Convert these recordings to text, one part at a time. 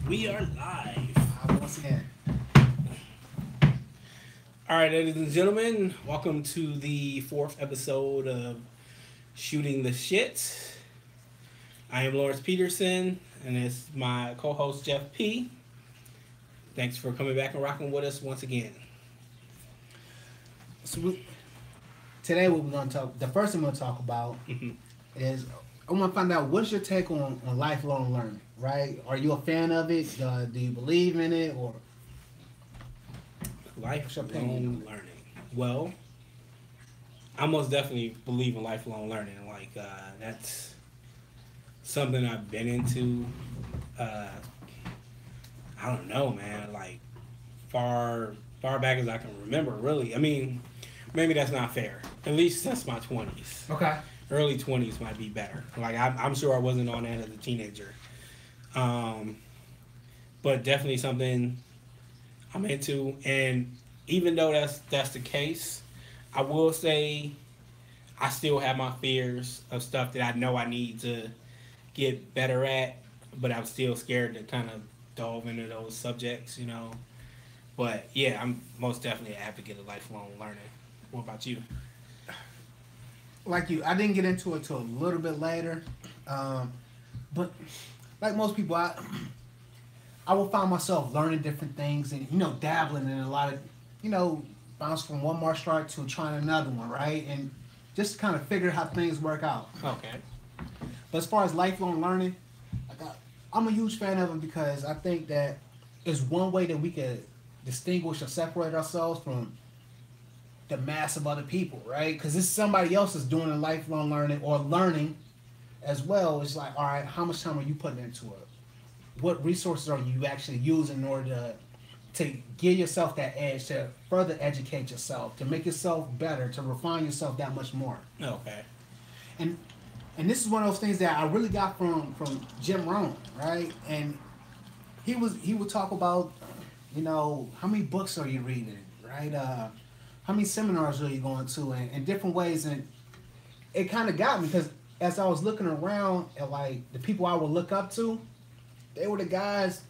We are live. Once again, All right, ladies and gentlemen, welcome to the fourth episode of Shooting the Shit. I am Lawrence Peterson, and it's my co-host Jeff P. Thanks for coming back and rocking with us once again. so we, today what we're going to talk. The first thing we're going to talk about Mhm. is I want to find out what's your take on lifelong learning. Right? Are you a fan of it? Do you believe in it, or what's your opinion Lifelong on it? learning. Well, I most definitely believe in lifelong learning. That's something I've been into. Uh, I don't know, man. Like far back as I can remember. Really, I mean, maybe that's not fair. At least since my 20s. Okay. Early 20s might be better. Like I'm sure I wasn't on that as a teenager. Um, but definitely something I'm into. And even though that's the case, I will say I still have my fears of stuff that I know I need to get better at, but I'm still scared to kind of delve into those subjects. But yeah, I'm most definitely an advocate of lifelong learning. What about you? Like you, I didn't get into it till a little bit later, but like most people, I will find myself learning different things and dabbling in a lot of you know bounce from one martial art to trying another one, right? And just kind of figure how things work out. Okay. But as far as lifelong learning, like I'm a huge fan of it because I think that is one way that we could distinguish or separate ourselves from the mass of other people, right? Because it's somebody else is doing a lifelong learning or learning as well. It's like, all right, how much time are you putting into it? What resources are you actually using in order to give yourself that edge, to further educate yourself, to make yourself better, to refine yourself that much more? Okay. And and this is one of those things that I really got from Jim Rohn, right? And he would talk about, how many books are you reading, right? How many seminars are you going to, and different ways, and it kind of got me because as I was looking around at like the people I would look up to, they were the guys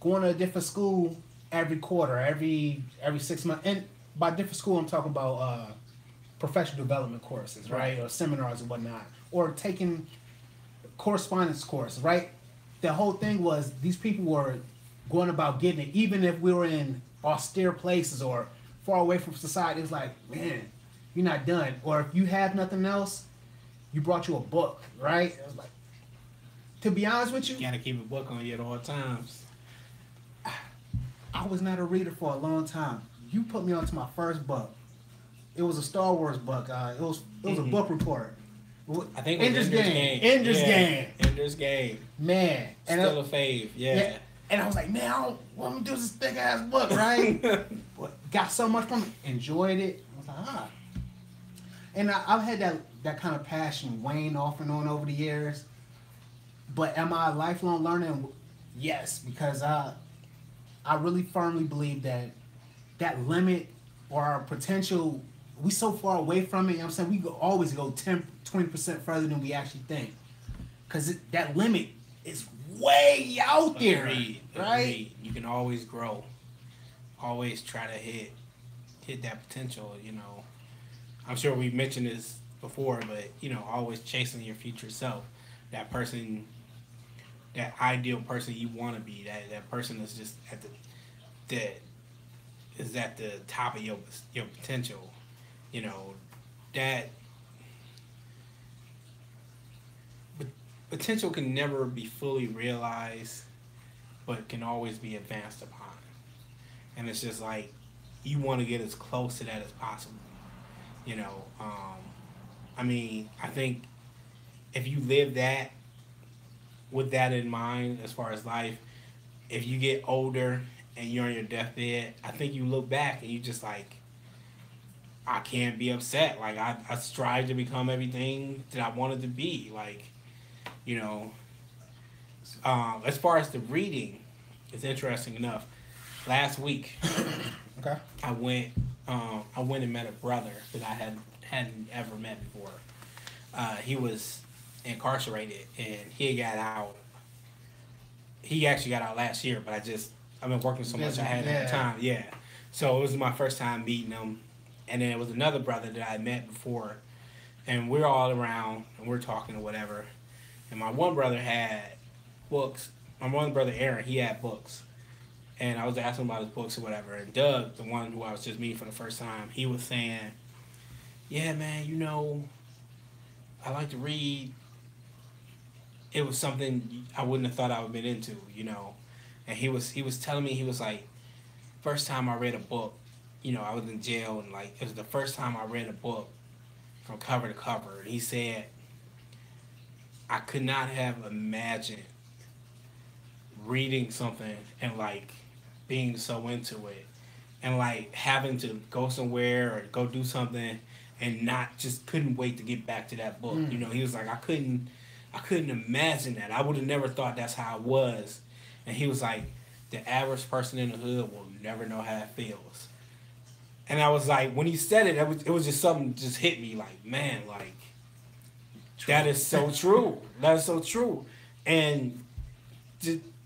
going to a different school every quarter, every 6 months, and by different school I'm talking about professional development courses, right, or seminars and whatnot, or taking correspondence courses, right. The whole thing was these people were going about getting it, even if we were in austere places or far away from society. It's like, man, you're not done, or if you have nothing else, you brought you a book, right. It was like, to be honest with you, You gotta keep a book on you at all times. I was not a reader for a long time. You put me onto my first book. It was a Star Wars book. It was a book report. I think it was Ender's Ender's Game. Game. Ender's Yeah, Game. Ender's Game. Man. And Still a fave. yeah. Yeah. And I was like, man, I don't want to do this thick ass book, right? But got so much from it. Enjoyed it. I was like, ah. And I've had that kind of passion wane off and on over the years. But am I a lifelong learner? Yes, because I really firmly believe that that limit or our potential, we so far away from it. You know what I'm saying? We go, always go 10, 20% further than we actually think. Because that limit is way out there. Agreed. Right? Agreed. You can always grow. Always try to hit that potential. I'm sure we've mentioned this before, but always chasing your future self. That person, that ideal person you want to be. That person is just that is at the top of your potential. You know that potential can never be fully realized, but can always be advanced upon. And it's just like you want to get as close to that as possible. You know, I mean, I think if you live that with that in mind, as far as life, if you get older and you're on your deathbed, I think you look back and you just like, I can't be upset. Like I strive to become everything that I wanted to be. Like, you know, as far as the reading, it's interesting enough. Last week, Okay. I went and met a brother that I hadn't ever met before. He was incarcerated and he got out. he actually got out last year, but I've been working so much I hadn't had Yeah. time. Yeah, so it was my first time meeting him, and then it was another brother that I met before, and we're all around and we're talking or whatever, and my one brother had books. My one brother Aaron, he had books, and I was asking him about his books or whatever. And Doug, the one who I was just meeting for the first time, he was saying, "Yeah, man, I like to read. It was something I wouldn't have thought I would have been into. And he was telling me, he was like, first time I read a book, I was in jail, and like it was the first time I read a book from cover to cover. And he said, I could not have imagined reading something and like being so into it and like having to go somewhere or go do something and not just couldn't wait to get back to that book. He was like, I couldn't imagine that. I would have never thought that's how it was. And he was like, the average person in the hood will never know how it feels. And I was like, when he said it, it was just something just hit me like, man, like, that is so true. That is so true. And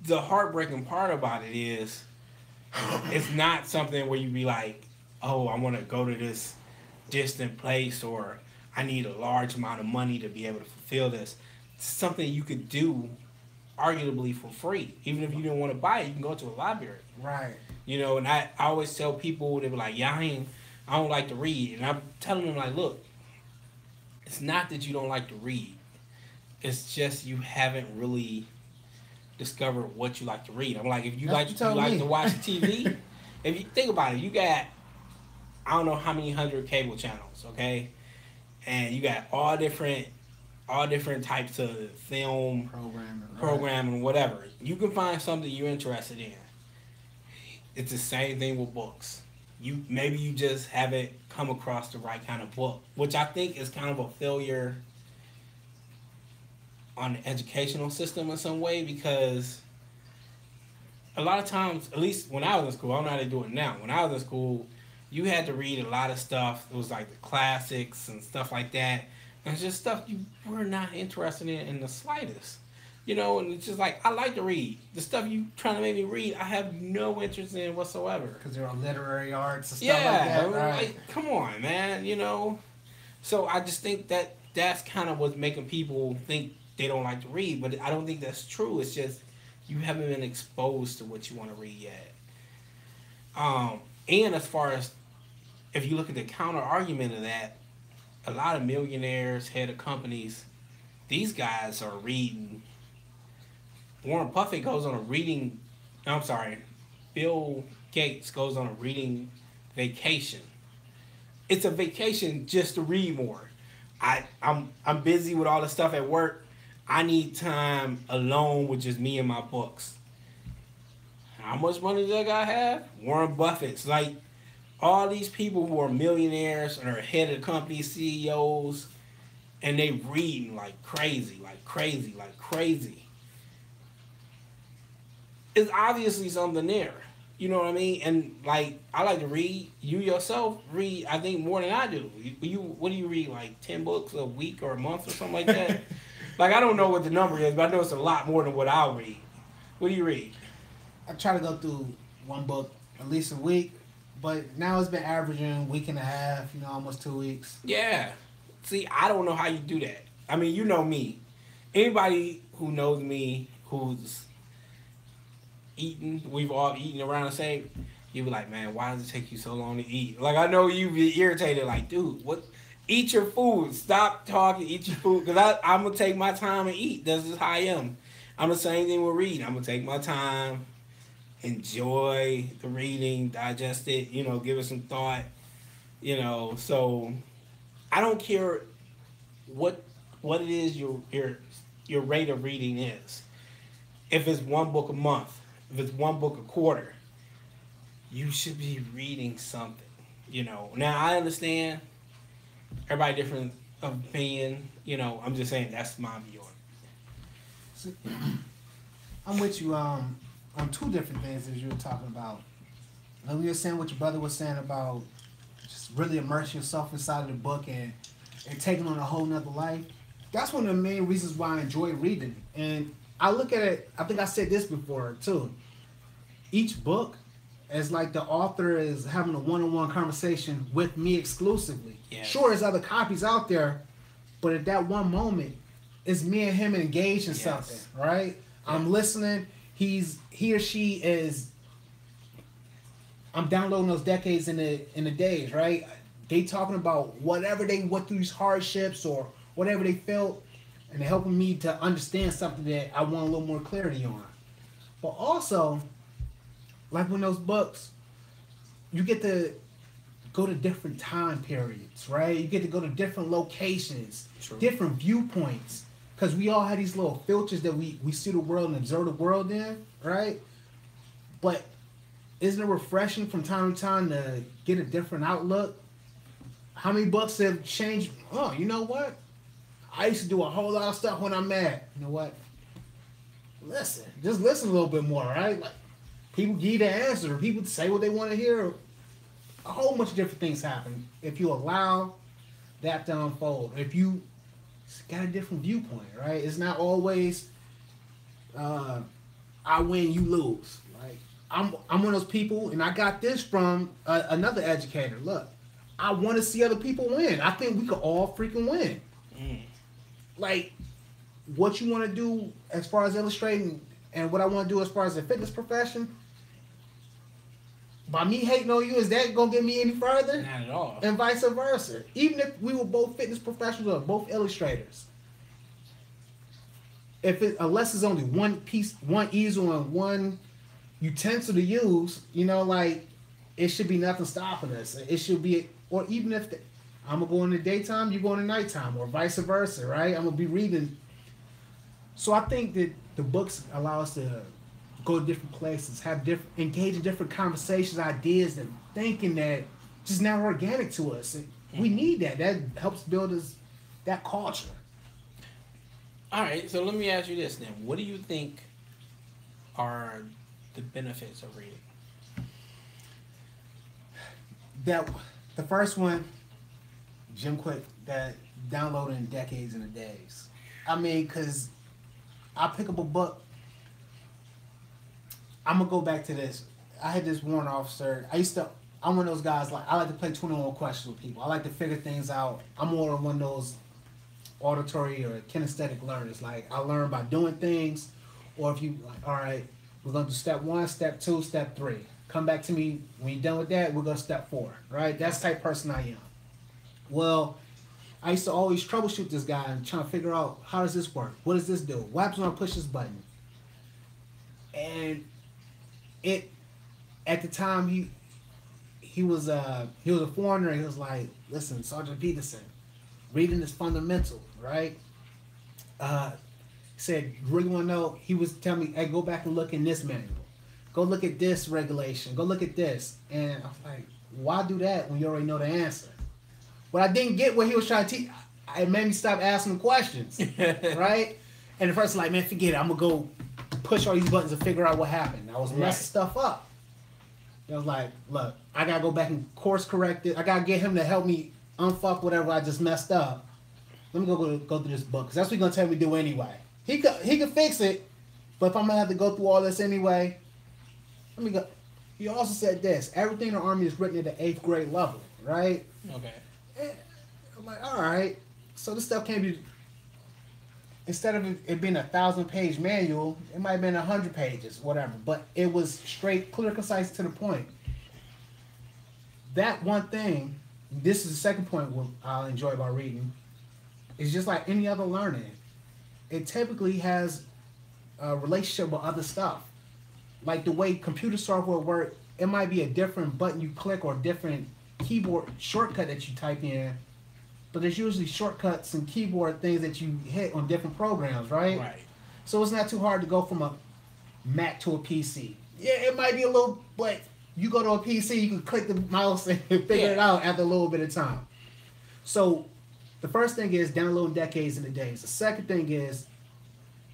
the heartbreaking part about it is, it's not something where you be like, oh, I want to go to this distant place, or I need a large amount of money to be able to fulfill this. It's something you could do arguably for free. Even if you didn't want to buy it, you can go to a library. Right. And I always tell people, they be like, yeah, I don't like to read. And I'm telling them, like, look, it's not that you don't like to read. It's just you haven't really discovered what you like to read. I'm like, if you like to watch TV, if you think about it, you got, I don't know how many hundred cable channels, okay? And you got all different types of film programming, whatever. You can find something you're interested in. It's the same thing with books. Maybe you just haven't come across the right kind of book, which I think is kind of a failure on the educational system in some way, because a lot of times, at least when I was in school, I don't know how they do it now. When I was in school, you had to read a lot of stuff. It was like the classics and stuff like that. And it's just stuff you were not interested in the slightest. And it's just like, I like to read. The stuff you trying to make me read, I have no interest in whatsoever. Because they're on literary arts and stuff like that. Right? Like, come on, man, So I just think that's kind of what's making people think they don't like to read. But I don't think that's true. It's just you haven't been exposed to what you want to read yet. And as far as, if you look at the counter argument of that, a lot of millionaires, head of companies, these guys are reading. Warren Buffett goes on a reading, Bill Gates goes on a reading vacation. It's a vacation just to read more. I'm busy with all the stuff at work. I need time alone with just me and my books. How much money does that guy have? Warren Buffett's like, all these people who are millionaires and are head of companies, CEOs, and they reading like crazy. It's obviously something there. You know what I mean? And like, I like to read. You yourself read, I think, more than I do. What do you read? Like 10 books a week or a month or something like that? Like, I don't know what the number is, but I know it's a lot more than what I'll read. What do you read? I try to go through one book at least a week. But now it's been averaging a week and a half, almost 2 weeks. Yeah. See, I don't know how you do that. I mean, you know me. Anybody who knows me, who's eaten, we've all eaten around the same, you be like, man, why does it take you so long to eat? Like, I know you be irritated, like, dude, what? Eat your food. Stop talking, eat your food. Because I'm going to take my time and eat. That's just how I am. I'm the same thing with reading. I'm going to take my time, enjoy the reading, digest it, give it some thought, so I don't care what it is your rate of reading is. If it's one book a month, if it's one book a quarter, you should be reading something, Now, I understand everybody different opinion, I'm just saying that's my view on it. I'm with you on two different things that you were talking about. Like we were saying what your brother was saying about just really immersing yourself inside of the book and taking on a whole nother life. That's one of the main reasons why I enjoy reading. And I look at it. I think I said this before too. Each book is like the author is having a one-on-one conversation with me exclusively. Yes. Sure, there's other copies out there, but at that one moment, it's me and him engaged in something, right? Yeah. I'm listening. He or she is. I'm downloading those decades in the days, right? They talking about whatever they went through, these hardships or whatever they felt, and they're helping me to understand something that I want a little more clarity on. But also, like when those books, you get to go to different time periods, right? You get to go to different locations, True. Different viewpoints, because we all have these little filters that we see the world and observe the world in, right? But isn't it refreshing from time to time to get a different outlook? How many books have changed? Oh, you know what? I used to do a whole lot of stuff when I'm mad. You know what? Listen. Just listen a little bit more, right? Like, people give you the answer. People say what they want to hear. A whole bunch of different things happen if you allow that to unfold. If you got a different viewpoint, right? It's not always I win, you lose. Like I'm one of those people, and I got this from another educator. Look, I want to see other people win. I think we could all freaking win. Like, what you want to do as far as illustrating and what I want to do as far as the fitness profession, by me hating on you, is that going to get me any further? Not at all. And vice versa. Even if we were both fitness professionals or both illustrators, unless it's only one piece, one easel and one utensil to use, you know, like, it should be nothing stopping us. It should be, or even if I'm going to go in the daytime, you go in the nighttime, or vice versa, right? I'm going to be reading. So I think that the books allow us to go to different places, engage in different conversations, ideas, and thinking that just not organic to us. We need that. That helps build us that culture. All right, so let me ask you this then. What do you think are the benefits of reading? That the first one, Jim Quick, that downloading decades and the days. I mean, because I pick up a book. I'm going to go back to this. I had this warrant officer. I'm one of those guys, like, I like to play 21 questions with people. I like to figure things out. I'm more of one of those auditory or kinesthetic learners. Like, I learn by doing things, or if you, like, all right, we're going to do step 1, step 2, step 3. Come back to me when you're done with that, we're going to step 4, right? That's the type of person I am. Well, I used to always troubleshoot this guy and trying to figure out, how does this work? What does this do? What happens when I push this button? And at the time, he was a foreigner, and he was like, listen, Sergeant Peterson, reading is fundamental, right? He said, you really want to know? He was telling me, hey, go back and look in this manual. Go look at this regulation. Go look at this. And I was like, why do that when you already know the answer? But I didn't get what he was trying to teach. It made me stop asking questions, right? And the first like, man, forget it. I'm going to go push all these buttons and figure out what happened. I was messing stuff up. I was like, look, I got to go back and course correct it. I got to get him to help me unfuck whatever I just messed up. Let me go through this book, because that's what he's going to tell me to do anyway. He could fix it, but if I'm going to have to go through all this anyway, let me go. He also said this, everything in the Army is written at the 8th grade level, right? Okay. And I'm like, all right. So this stuff can't be, instead of it being a 1,000-page manual, it might have been 100 pages, whatever. But it was straight, clear, concise, to the point. That one thing, this is the second point what I'll enjoy about reading, is just like any other learning. It typically has a relationship with other stuff. Like the way computer software works, it might be a different button you click or a different keyboard shortcut that you type in, but there's usually shortcuts and keyboard things that you hit on different programs, right? Right. So it's not too hard to go from a Mac to a PC. Yeah, it might be a little, but you go to a PC, you can click the mouse and figure it out after a little bit of time. So the first thing is downloading decades in the days. The second thing is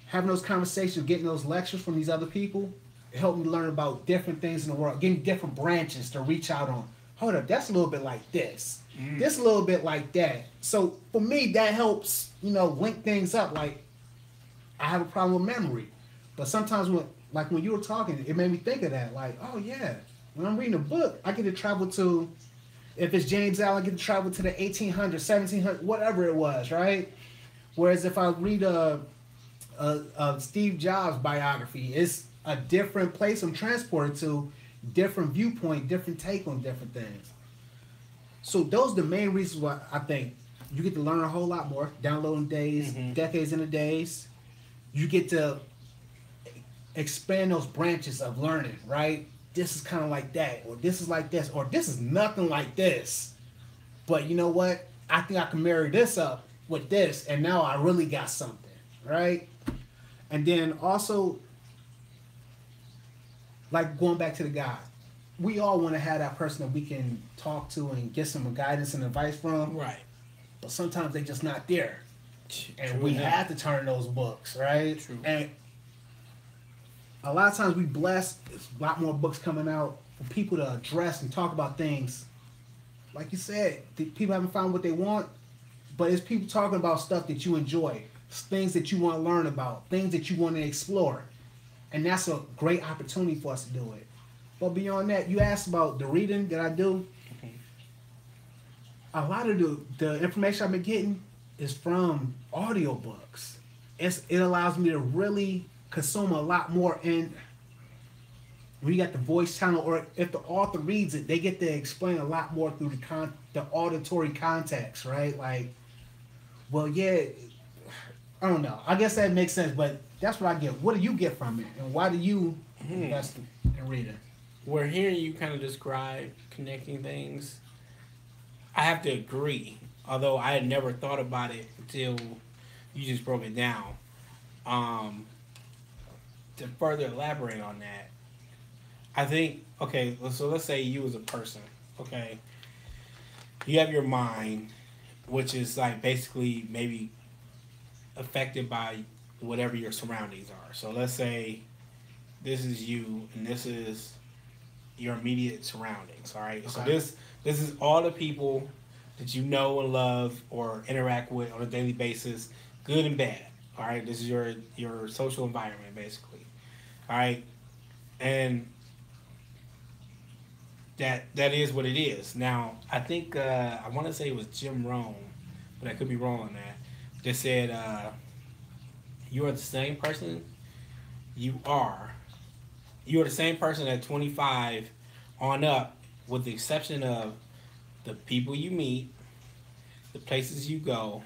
having those conversations, getting those lectures from these other people. It helped me learn about different things in the world, getting different branches to reach out on. Hold up, that's a little bit like this. This a little bit like that. So for me, that helps, link things up. Like, I have a problem with memory. But sometimes when you were talking, it made me think of that. Like, oh yeah, when I'm reading a book, I get to travel to, if it's James Allen, I get to travel to the 1800s, 1700s, whatever it was, right? Whereas if I read a Steve Jobs biography, it's a different place I'm transported to, different viewpoint, different take on different things. So those are the main reasons why I think you get to learn a whole lot more. Downloading days, decades into days. You get to expand those branches of learning, right? This is kind of like that, or this is like this, or this is nothing like this. But you know what? I think I can marry this up with this, and now I really got something, right? And then also, like going back to the guy, we all want to have that person that we can talk to and get some guidance and advice from. Right. But sometimes they're just not there. And True we enough. have to turn those books, right? True. And a lot of times we bless, there's a lot more books coming out for people to address and talk about things. Like you said, the people haven't found what they want, but it's people talking about stuff that you enjoy, things that you want to learn about, things that you want to explore. And that's a great opportunity for us to do it. But beyond that, you asked about the reading that I do. A lot of the information I've been getting is from audiobooks. It allows me to really consume a lot more. And when you got the voice channel, or if the author reads it, they get to explain a lot more through the auditory context, right? Like, well, yeah, I don't know. I guess that makes sense, but that's what I get. What do you get from it, and why do you invest in reading? We're hearing you kind of describe connecting things. I have to agree, although I had never thought about it until you just broke it down. To further elaborate on that, I think, okay, so let's say you as a person, okay, you have your mind, which is like basically maybe affected by whatever your surroundings are. So let's say this is you and this is your immediate surroundings, all right? So Okay. this is all the people that you know and love or interact with on a daily basis, good and bad, all right? This is your social environment, basically, all right? And that is what it is. Now, I think, I want to say it was Jim Rohn, but I could be wrong on that, that said, you are the same person you are. You are the same person at 25 on up, with the exception of the people you meet, the places you go,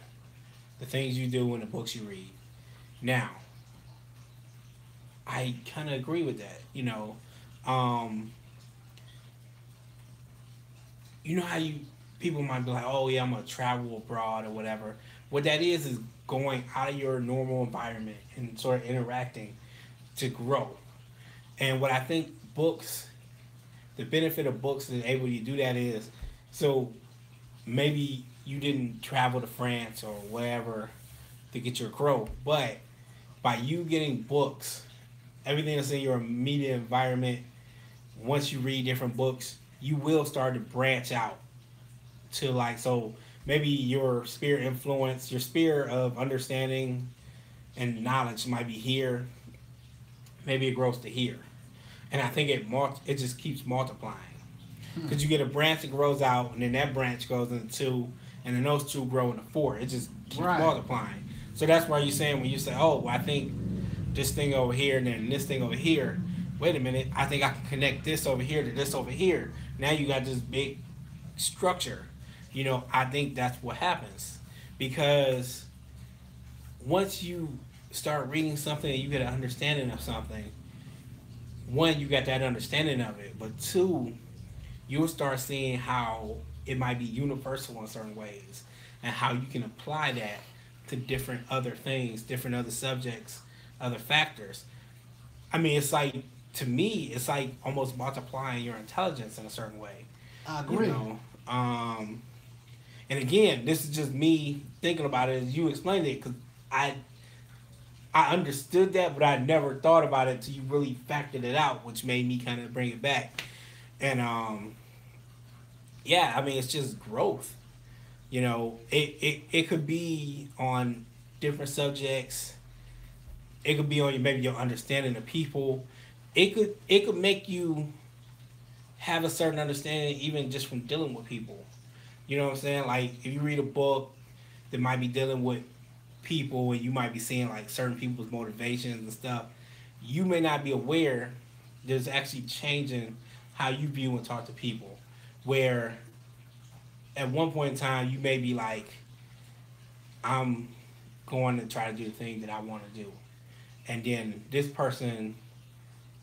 the things you do, and the books you read. Now, I kind of agree with that. You know how people might be like, oh yeah, I'm gonna travel abroad or whatever. What that is going out of your normal environment and sort of interacting to grow. And what I think books, the benefit of books that enable you to do that is, so maybe you didn't travel to France or wherever to get your growth, but by you getting books, everything that's in your immediate environment, once you read different books, you will start to branch out to, like, so maybe your sphere influence, your sphere of understanding and knowledge might be here. Maybe it grows to here. And I think it just keeps multiplying. Because you get a branch that grows out, and then that branch goes into two, and then those two grow into four. It just keeps multiplying. So that's why you're saying, when you say, oh, well, I think this thing over here and then this thing over here, wait a minute, I think I can connect this over here to this over here. Now you got this big structure. I think that's what happens. Because once you start reading something and you get an understanding of something, one, you got that understanding of it, but two, you'll start seeing how it might be universal in certain ways and how you can apply that to different other things, different other subjects, other factors. I mean, it's like, to me, it's like almost multiplying your intelligence in a certain way. I agree. And again, this is just me thinking about it as you explained it, because I understood that, but I never thought about it till you really factored it out, which made me kind of bring it back. And yeah, I mean, it's just growth. It could be on different subjects It could be on maybe your understanding of people. It could make you have a certain understanding even just from dealing with people. You know what I'm saying? Like if you read a book that might be dealing with people and you might be seeing like certain people's motivations and stuff, you may not be aware there's actually changing how you view and talk to people. Where at one point in time you may be like, I'm going to try to do the thing that I want to do. And then this person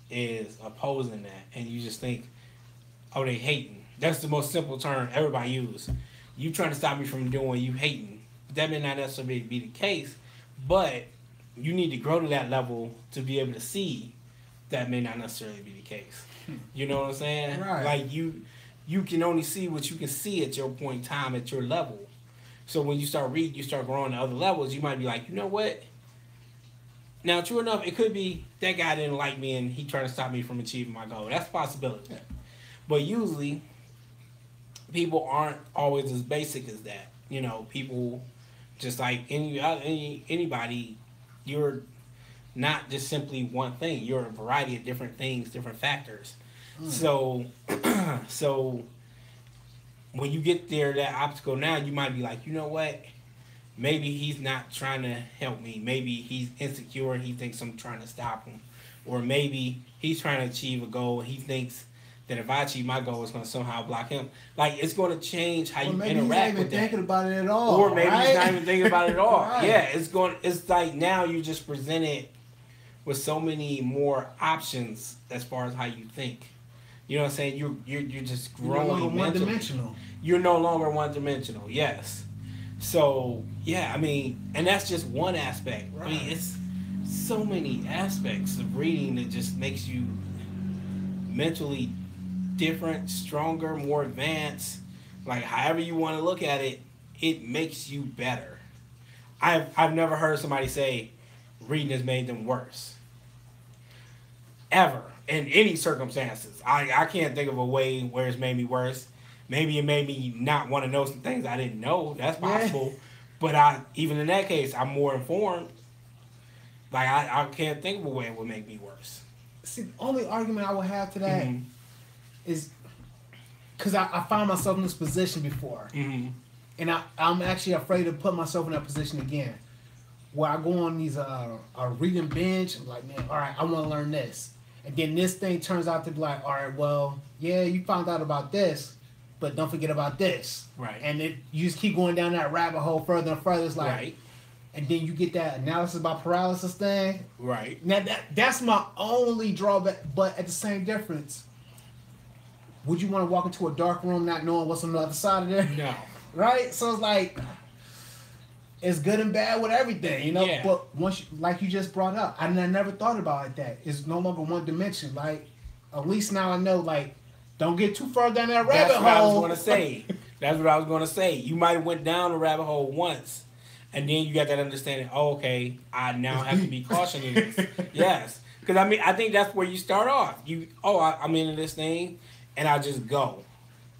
is opposing that and you just think, oh, they hating. That's the most simple term everybody use. You trying to stop me from doing, you hating. That may not necessarily be the case, but you need to grow to that level to be able to see that may not necessarily be the case. You know what I'm saying? Right. Like you can only see what you can see at your point in time, at your level. So when you start reading, you start growing to other levels, you might be like, you know what? Now, true enough, it could be that guy didn't like me and he tried to stop me from achieving my goal. That's a possibility. Yeah. But usually, people aren't always as basic as that. You know, people just like anybody, you're not just simply one thing. You're a variety of different things, different factors. So, so when you get there, that obstacle now, you might be like, you know what? Maybe he's not trying to help me. Maybe he's insecure and he thinks I'm trying to stop him. Or maybe he's trying to achieve a goal and he thinks that if I achieve my goal, it's going to somehow block him. Like, it's going to change how you interact with that. Maybe he's not even thinking about it at all. Or maybe right? he's not even thinking about it at all. Right. Yeah, it's like now you just presented with so many more options as far as how you think. You know what I'm saying? You're just growing. You're no longer mentally. one-dimensional. You're no longer one-dimensional. Yes. So yeah, I mean, and that's just one aspect. Right. I mean, it's so many aspects of reading that just makes you mentally different, stronger, more advanced. Like however you want to look at it, it makes you better. I've never heard somebody say reading has made them worse. Ever. In any circumstances. I can't think of a way where it's made me worse. Maybe it made me not want to know some things I didn't know. That's possible. Yeah. But even in that case, I'm more informed. Like, I can't think of a way it would make me worse. See, the only argument I would have to that is because I found myself in this position before. Mm-hmm. And I'm actually afraid to put myself in that position again. Where I go on these a reading binge, I'm like, man, all right, I want to learn this. And then this thing turns out to be like, all right, well, yeah, you found out about this, but don't forget about this. Right. And you just keep going down that rabbit hole further and further. It's like, right. And then you get that analysis about paralysis thing. Right. Now that's my only drawback, but at the same difference, would you want to walk into a dark room not knowing what's on the other side of there? No. Right? So it's like, it's good and bad with everything, you know? Yeah. But once, like you just brought up, I never thought about it like that. It's no longer one dimension. Like, at least now I know, like, don't get too far down that rabbit hole. That's what I was going to say. That's what I was going to say. You might have went down the rabbit hole once, and then you got that understanding, oh, okay, I now have to be cautious in this. Yes. Because, I mean, I think that's where you start off. I'm into this thing, and I just go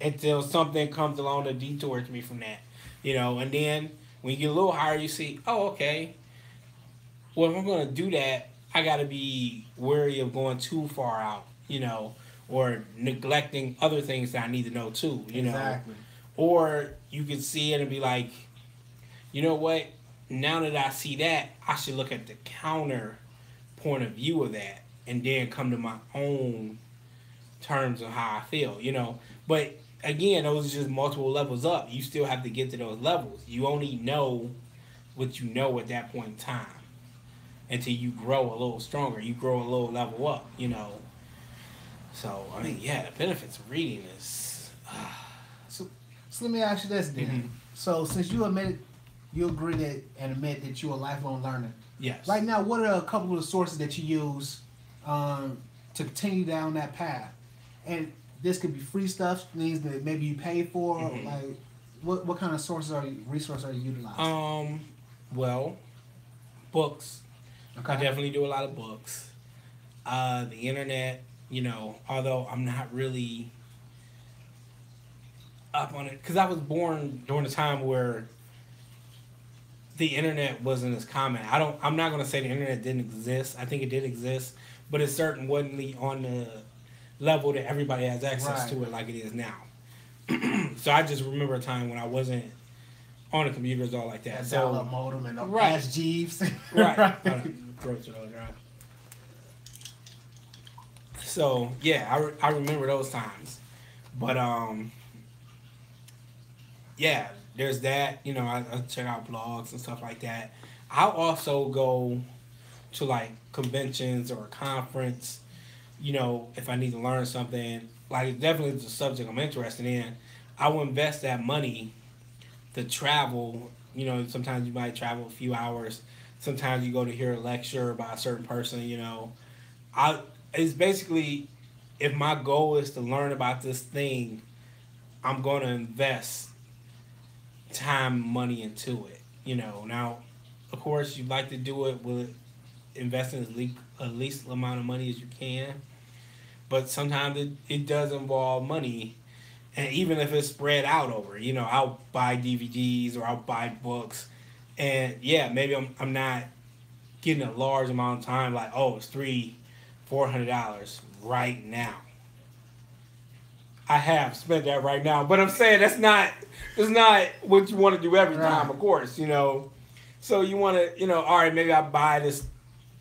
until something comes along that detours me from that. You know, and then when you get a little higher, you see, oh, okay, well, if I'm going to do that, I got to be wary of going too far out, you know, or neglecting other things that I need to know too, you Exactly. know. Or you can see it and be like, you know what, now that I see that, I should look at the counter point of view of that and then come to my own terms of how I feel, you know. But again, those are just multiple levels up. You still have to get to those levels. You only know what you know at that point in time until you grow a little stronger. You grow a little level up, you know. So, I mean, yeah, the benefits of reading is... So let me ask you this then. Mm-hmm. So since you agree that and admit that you're a lifelong learner. Yes. Right now, what are a couple of the sources that you use to continue down that path? And this could be free stuff, things that maybe you pay for. Mm-hmm. Like, what kind of resources are you utilizing? Well, books. Okay. I definitely do a lot of books. The internet, you know, although I'm not really up on it, because I was born during a time where the internet wasn't as common. I'm not gonna say the internet didn't exist. I think it did exist, but it certainly wasn't on the level that everybody has access Right. to it like it is now. So I just remember a time when I wasn't on the computers all like that. That So dial-up modem and the Right. Ask Jeeves. right. Throats are all dry. So yeah, I remember those times, but yeah, there's that. You know, I check out blogs and stuff like that. I'll also go to like conventions or a conference. You know, if I need to learn something, like it's definitely the subject I'm interested in, I will invest that money to travel. You know, sometimes you might travel a few hours. Sometimes you go to hear a lecture by a certain person. You know, I it's basically if my goal is to learn about this thing, I'm going to invest time, money into it. You know, now, of course, you'd like to do it with investing at least amount of money as you can, but sometimes it does involve money. And even if it's spread out over, you know, I'll buy DVDs or I'll buy books, and yeah, maybe I'm not getting a large amount of time. Like, oh, it's $300-400 right now. I have spent that right now, but I'm saying that's not what you want to do every time, Right. of course, you know. So you want to, you know, all right, maybe I buy this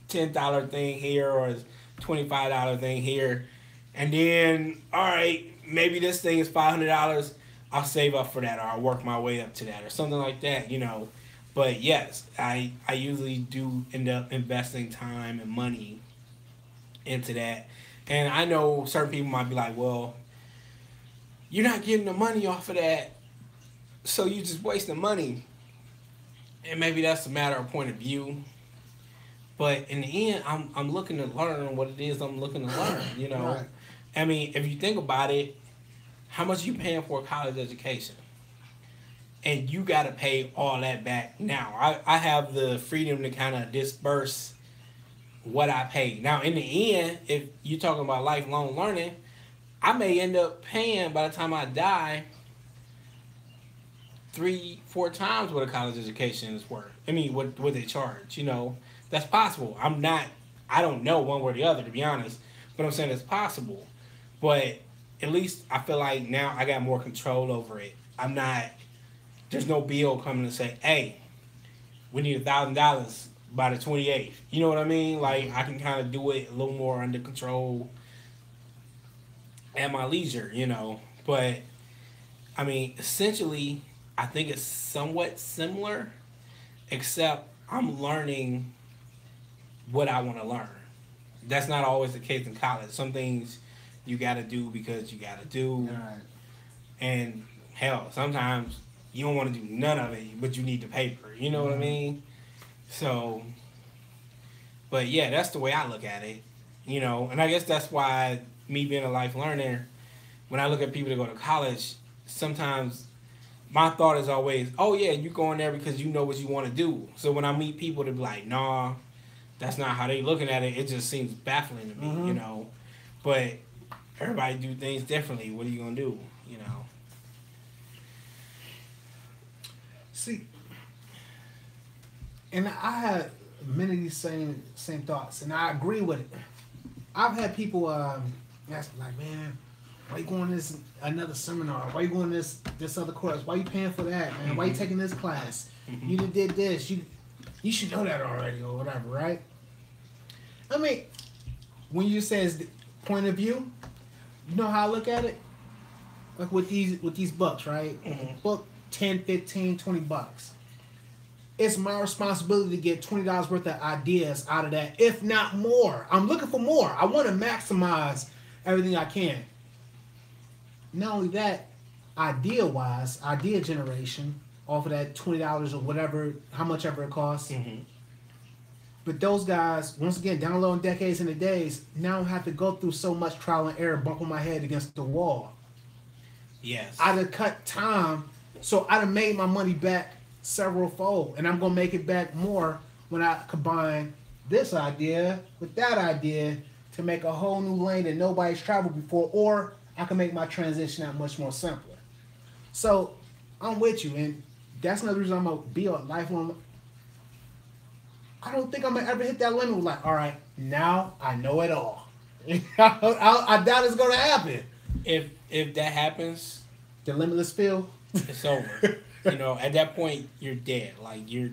$10 thing here or this $25 thing here, and then all right, maybe this thing is $500. I'll save up for that, or I'll work my way up to that, or something like that, you know. But yes, I usually do end up investing time and money into that, and I know certain people might be like, well, you're not getting the money off of that, so you just wasting money, and maybe that's a matter of point of view. But in the end, I'm looking to learn what it is I'm looking to learn. You know, Right. I mean, if you think about it, how much you paying for a college education, and you got to pay all that back now. I have the freedom to kind of disperse what I pay. Now, in the end, if you're talking about lifelong learning, I may end up paying by the time I die 3-4 times what a college education is worth. I mean, what they charge. You know, that's possible. I don't know one way or the other, to be honest. But I'm saying it's possible. But at least I feel like now I got more control over it. I'm not. There's no bill coming to say, "Hey, we need $1,000 by the 28th." You know what I mean? Like I can kind of do it a little more under control at my leisure. You know, but I mean, essentially, I think it's somewhat similar, except I'm learning what I want to learn. That's not always the case in college. Some things you got to do because you got to do, Right. and hell, sometimes you don't want to do none of it, but you need the paper. You know what I mean? So, but yeah, that's the way I look at it. You know, and I guess that's why me being a life learner, when I look at people that go to college, sometimes my thought is always, oh yeah, you going there because you know what you want to do. So when I meet people to be like, nah, that's not how they looking at it. It just seems baffling to me, you know. But everybody do things differently. What are you gonna do? You know. See, and I had many of these same thoughts, and I agree with it. I've had people ask me like, "Man, why you going to this another seminar? Why you going to this other course? Why you paying for that, man? Why you taking this class? You did this. You should know that already, or whatever, right?" I mean, when you say it's the point of view, you know how I look at it? Like with these books, right? Book 10, 15, 20 bucks. It's my responsibility to get $20 worth of ideas out of that, if not more. I'm looking for more. I want to maximize everything I can. Not only that, idea generation off of that $20 or whatever, how much ever it costs. But those guys, once again, downloading decades into days, now have to go through so much trial and error, bumping my head against the wall. Yes. I'd have cut time, so I'd have made my money back several fold, and I'm gonna make it back more when I combine this idea with that idea to make a whole new lane that nobody's traveled before, or I can make my transition that much more simpler. So I'm with you, and that's another reason I'm gonna be a lifelong I don't think I'm gonna ever hit that limit. Like, all right, now I know it all. I doubt it's gonna happen. If that happens, The limitless feel. it's over. You know, at that point, you're dead. Like you're.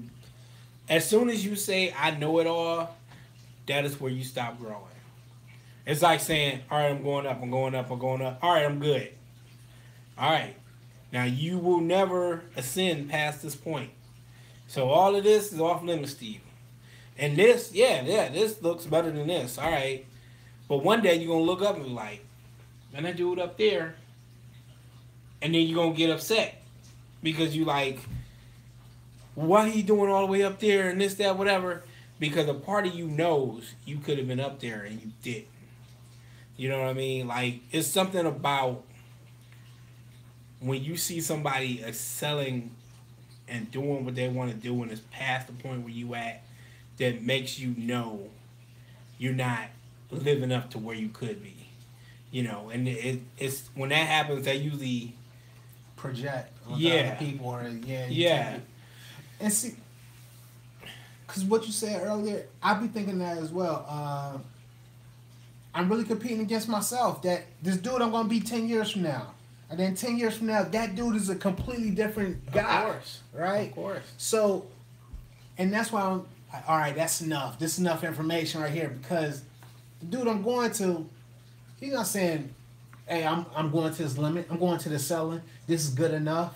As soon as you say "I know it all," that is where you stop growing. It's like saying, "All right, I'm going up. I'm going up. I'm going up. All right, I'm good. All right." Now you will never ascend past this point. So all of this is off limits, Steve. And this, yeah, this looks better than this. All right. But one day you're gonna look up and be like, man, that dude up there. And then you're gonna get upset. Because you like, why he doing all the way up there and this, that, whatever? Because a part of you knows you could have been up there and you didn't. You know what I mean? Like, it's something about when you see somebody excelling and doing what they want to do and it's past the point where you at, that makes you know you're not living up to where you could be. You know, and it's when that happens, that usually Project on Yeah. other people, or Yeah. And see, because what you said earlier, I be thinking that as well. I'm really competing against myself. That this dude I'm gonna be 10 years from now, and then 10 years from now, that dude is a completely different guy. Of course. Right? Of course. So, and that's why I'm all right. That's enough. This is enough information right here, because the dude I'm going to, he's not saying, "Hey, I'm going to this limit. I'm going to the ceiling. This is good enough."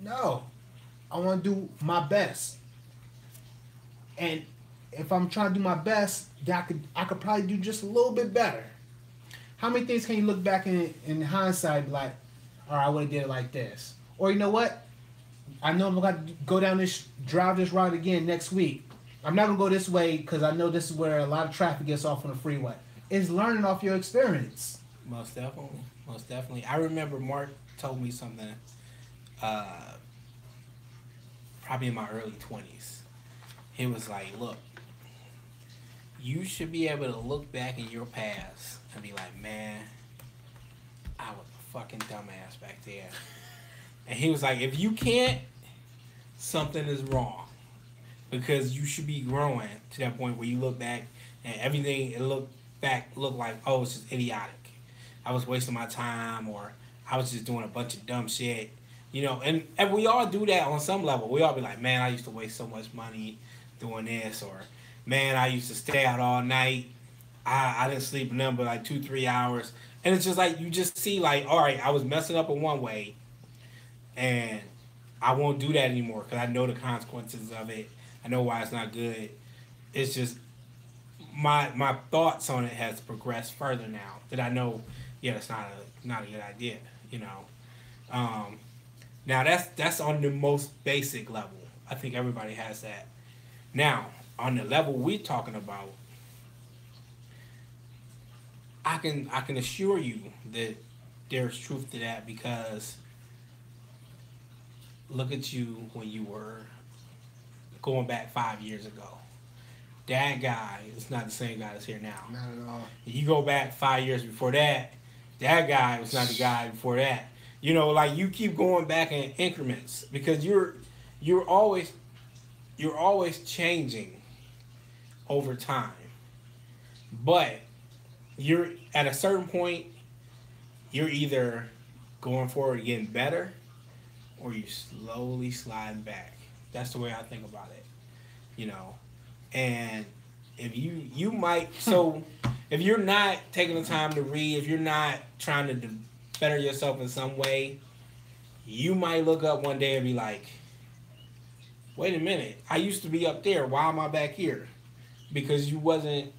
No, I want to do my best, and if I'm trying to do my best, then I could probably do just a little bit better. How many things can you look back in hindsight, be like, all right, I would have did it like this, or you know what? I know I'm gonna go down drive this route again next week. I'm not gonna go this way because I know this is where a lot of traffic gets off on the freeway. It's learning off your experience. Most definitely. Most definitely. I remember Mark told me something probably in my early 20s. He was like, look, you should be able to look back in your past and be like, man, I was a fucking dumbass back there. And he was like, if you can't, something is wrong. Because you should be growing to that point where you look back and everything look like, oh, it's just idiotic. I was wasting my time, or I was just doing a bunch of dumb shit. You know, and we all do that on some level. We all be like, man, I used to waste so much money doing this, or man, I used to stay out all night. I didn't sleep nothing but like 2-3 hours. And it's just like, you just see like, all right, I was messing up in one way, and I won't do that anymore because I know the consequences of it. I know why it's not good. It's just my thoughts on it has progressed further now that I know, yeah, it's not a good idea. You know, now that's on the most basic level. I think everybody has that. Now on the level we're talking about, I can assure you that there's truth to that, because look at you when you were going back 5 years ago. That guy is not the same guy that's here now. Not at all. You go back 5 years before that, that guy was not the guy before that. You know, like you keep going back in increments because you're always changing over time. But you're at a certain point, you're either going forward and getting better, or you slowly sliding back. That's the way I think about it, you know. And if you might, so if you're not taking the time to read, if you're not trying to better yourself in some way, you might look up one day and be like, wait a minute, I used to be up there, why am I back here? Because you wasn't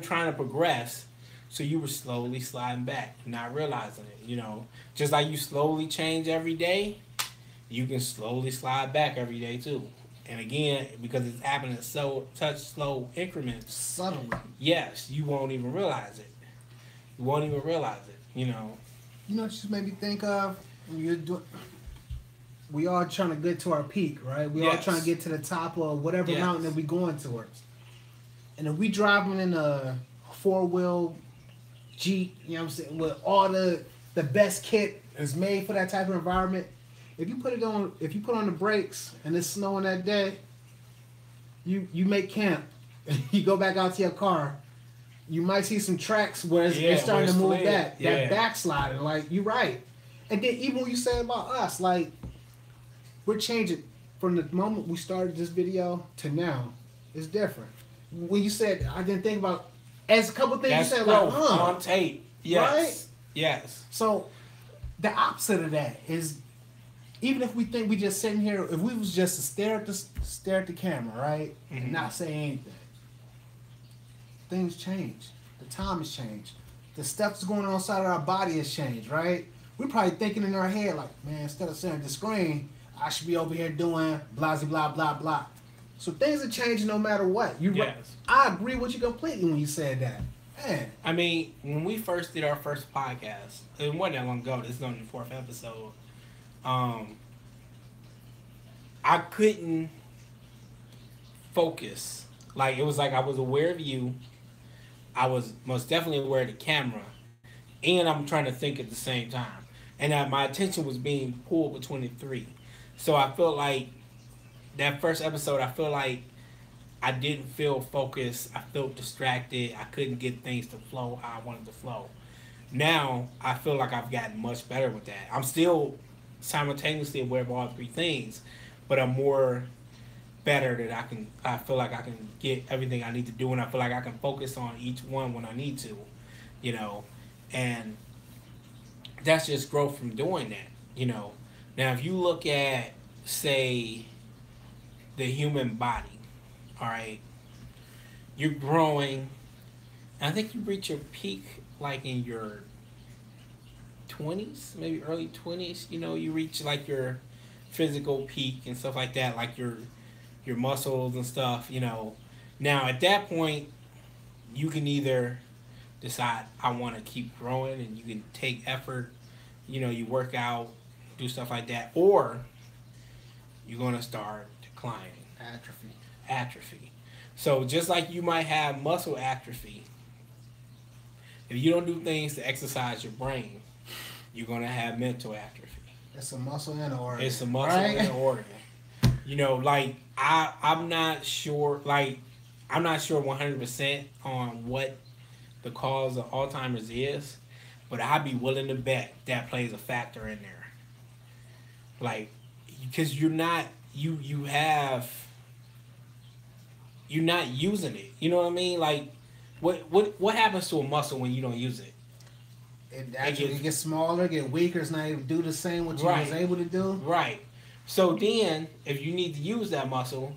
trying to progress, so you were slowly sliding back, not realizing it, you know. Just like you slowly change every day, you can slowly slide back every day too. And again, because it's happening in such slow increments, Subtly. yes, you won't even realize it. You won't even realize it, you know. You know what just made me think of? We all trying to get to our peak, right? We all Yes. trying to get to the top of whatever Yes. mountain that we going towards. And if we driving in a 4-wheel Jeep, you know what I'm saying, with all the best kit is made for that type of environment, if you put on the brakes and it's snowing that day, you make camp, you go back out to your car, you might see some tracks where it's starting to move that backsliding. Like, you're right. And then even when you say about us, like, we're changing from the moment we started this video to now. It's different. When you said, I didn't think about, as a couple things That's you said, growth like, on tape. Yes. Right? Yes. So the opposite of that is, even if we think we just sitting here, if we was just to stare at the camera, right, and not say anything, things change. The time has changed. The stuff that's going on inside of our body has changed, right? We're probably thinking in our head like, man, instead of staring at the screen, I should be over here doing blah blah blah blah. So things are changing no matter what. I agree with you completely when you said that. Man. I mean, when we first did our first podcast, it wasn't that long ago. This is only the 4th episode. I couldn't focus. Like, it was like I was aware of you. I was most definitely aware of the camera, and I'm trying to think at the same time. And that my attention was being pulled between the three. So I felt like that first episode, I feel like I didn't feel focused. I felt distracted. I couldn't get things to flow how I wanted to flow. Now, I feel like I've gotten much better with that. I'm still simultaneously aware of all three things, but I'm more better that I feel like I can get everything I need to do, and I feel like I can focus on each one when I need to, you know, and that's just growth from doing that, you know. Now, if you look at, say, the human body, all right, you're growing, and I think you reach your peak like in your 20s, maybe early 20s, you know, you reach like your physical peak and stuff like that, like your muscles and stuff, you know. Now, at that point, you can either decide, I want to keep growing, and you can take effort, you know, you work out, do stuff like that, or you're going to start declining. Atrophy. So just like you might have muscle atrophy, if you don't do things to exercise your brain, you're going to have mental atrophy. It's a muscle and an organ. It's a muscle and an organ. You know, like, I'm not sure 100% on what the cause of Alzheimer's is, but I'd be willing to bet that plays a factor in there. Like, because you're not using it. You know what I mean? Like, what happens to a muscle when you don't use it? It actually gets smaller, get weaker. It's not able to do the same what you was able to do. Right. So then, if you need to use that muscle,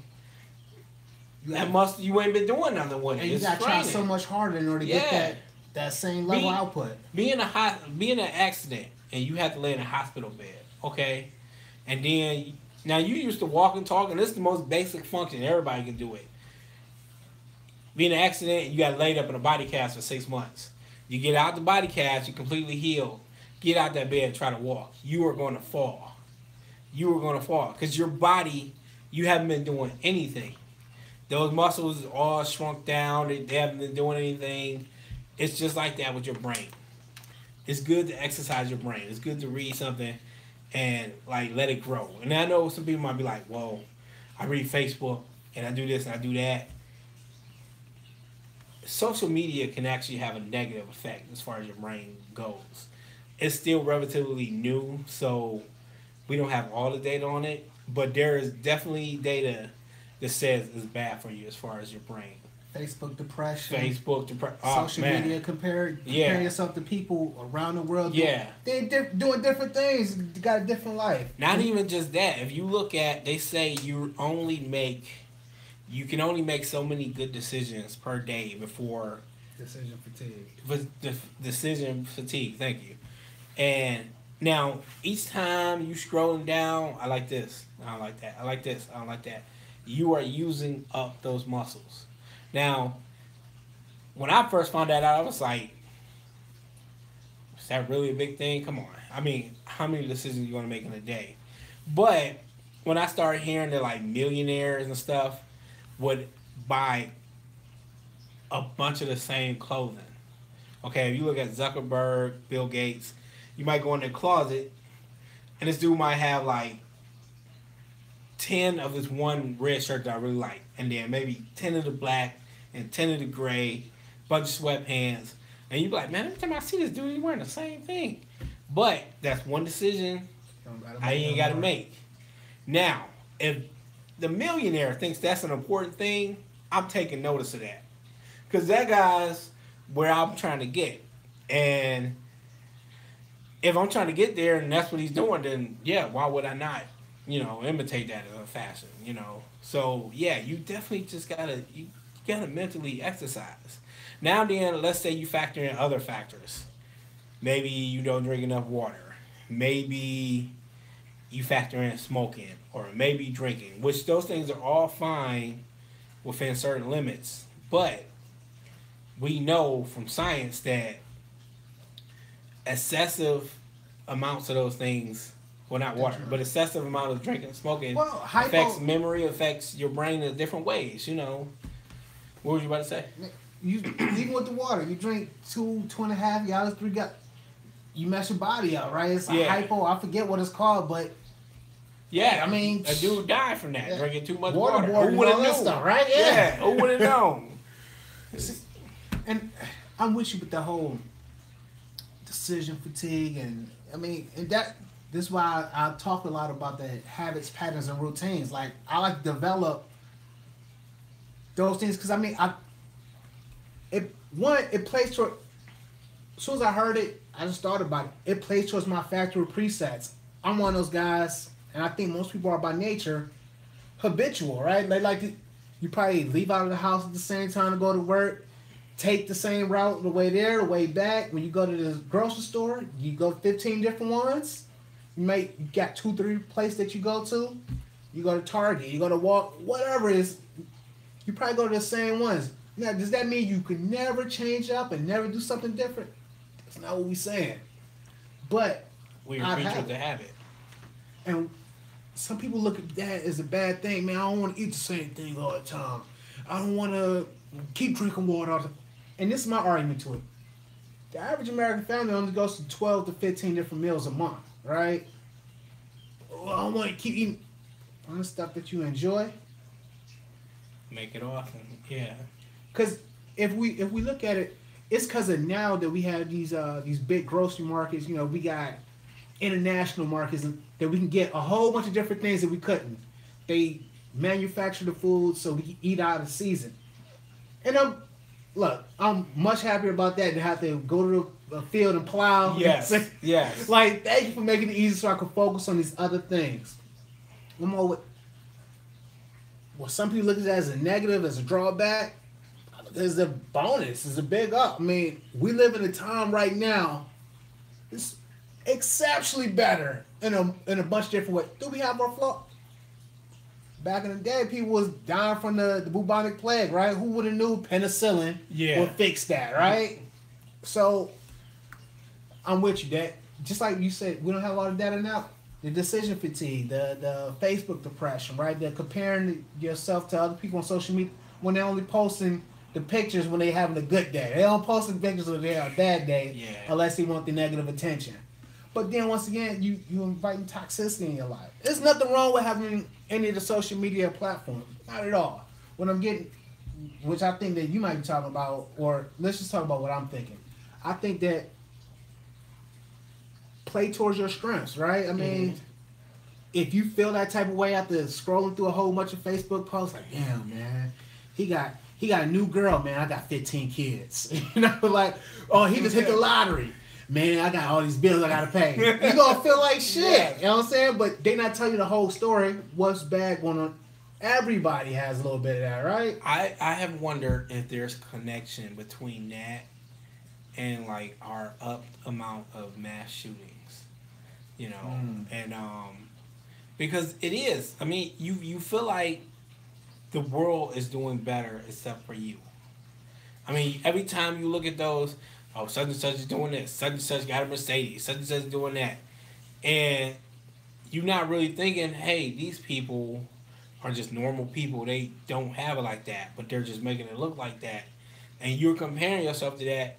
you ain't been doing nothing with it. And you got to try so much harder in order to get that same level output. Be in an accident and you have to lay in a hospital bed, okay? And then, now you used to walk and talk, and this is the most basic function. Everybody can do it. Be in an accident and you got laid up in a body cast for 6 months. You get out the body cast, you completely healed. Get out that bed and try to walk. You are going to fall. Because your body, you haven't been doing anything. Those muscles all shrunk down. They haven't been doing anything. It's just like that with your brain. It's good to exercise your brain. It's good to read something and, like, let it grow. And I know some people might be like, well, I read Facebook and I do this and I do that. Social media can actually have a negative effect as far as your brain goes. It's still relatively new, so we don't have all the data on it, but there is definitely data that says it's bad for you as far as your brain. Facebook depression. Social media, compare yourself to people around the world. Yeah. They're doing different things. They got a different life. Not even just that. If you look at, they say you can only make so many good decisions per day before decision fatigue. Decision fatigue. Thank you. And now each time you scrolling down, I like this. I don't like that. I like this. I don't like that. You are using up those muscles. Now, when I first found that out, I was like, is that really a big thing? Come on. I mean, how many decisions are you going to make in a day? But when I started hearing that, like, millionaires and stuff would buy a bunch of the same clothing. Okay, if you look at Zuckerberg, Bill Gates, you might go in their closet, and this dude might have, like, 10 of this one red shirt that I really like, and then maybe 10 of the black and 10 of the gray, bunch of sweatpants, and you be like, man, every time I see this dude, he's wearing the same thing. But that's one decision I ain't got to make. Now, if the millionaire thinks that's an important thing, I'm taking notice of that. Because that guy's where I'm trying to get. And if I'm trying to get there and that's what he's doing, then yeah, why would I not, imitate that as a fashion, So yeah, you definitely just you gotta mentally exercise. Now then, let's say you factor in other factors. Maybe you don't drink enough water. Maybe you factor in smoking or maybe drinking, which those things are all fine within certain limits. But we know from science that excessive amounts of those things, well, not water, but excessive amount of drinking and smoking affects memory, affects your brain in different ways, What were you about to say? Even with the water, you drink 2.5 gallons, 3 gallons, you mess your body up, right? It's a hypo, I forget what it's called, but yeah, I mean, a dude died from that, drinking too much water. Who would have known? Stuff, right? Yeah, who would have known? And I'm with you with the whole decision fatigue, and this is why I talk a lot about the habits, patterns, and routines. Like, I like to develop those things because it plays toward. As soon as I heard it, I just thought about it. It plays towards my factory presets. I'm one of those guys, and I think most people are by nature habitual, right? They like to, you probably leave out of the house at the same time to go to work, take the same route the way there, the way back. When you go to the grocery store, you go 15 different ones. You got 2-3 places that you go to. You go to Target, you go to Walk, whatever it is. You probably go to the same ones. Now, does that mean you could never change up and never do something different? That's not what we're saying. But we're creatures of the habit. And some people look at that as a bad thing. Man, I don't want to eat the same thing all the time. I don't want to keep drinking water all the time. And this is my argument to it. The average American family only goes to 12 to 15 different meals a month, right? Well, I want to keep eating on the stuff that you enjoy. Make it awesome, yeah. Because if we look at it, it's because of now that we have these big grocery markets. We got international markets that we can get a whole bunch of different things that we couldn't. They manufacture the food so we can eat out of season. And I'm much happier about that than have to go to the field and plow. Yes, yes. Like, thank you for making it easy so I can focus on these other things. I'm more with what some people look at as a negative, as a drawback. There's a bonus. It's a big up. I mean, we live in a time right now. It's exceptionally better in a bunch of different ways. Do we have our flaws? Back in the day, people was dying from the bubonic plague, right? Who would have knew penicillin would fix that, right? So, I'm with you. That just like you said, we don't have a lot of data now. The decision fatigue, the Facebook depression, right? The comparing yourself to other people on social media when they're only posting the pictures when they're having a good day. They don't post the pictures when they have a bad day unless they want the negative attention. But then once again, you inviting toxicity in your life. There's nothing wrong with having any of the social media platforms. Not at all. What I'm getting, which I think that you might be talking about, or let's just talk about what I'm thinking. I think that play towards your strengths, right? I mean, if you feel that type of way after scrolling through a whole bunch of Facebook posts, like, damn, man, he got a new girl, man. I got 15 kids. Like, oh, he just hit the lottery. Man, I got all these bills I gotta pay. You're gonna feel like shit. You know what I'm saying? But they not tell you the whole story. What's bad going on? Everybody has a little bit of that, right? I have wondered if there's a connection between that and like our up amount of mass shootings. And because it is. I mean, you feel like the world is doing better except for you. I mean, every time you look at those, oh, such and such is doing this, such and such got a Mercedes, such and such is doing that. And you're not really thinking, hey, these people are just normal people. They don't have it like that, but they're just making it look like that. And you're comparing yourself to that.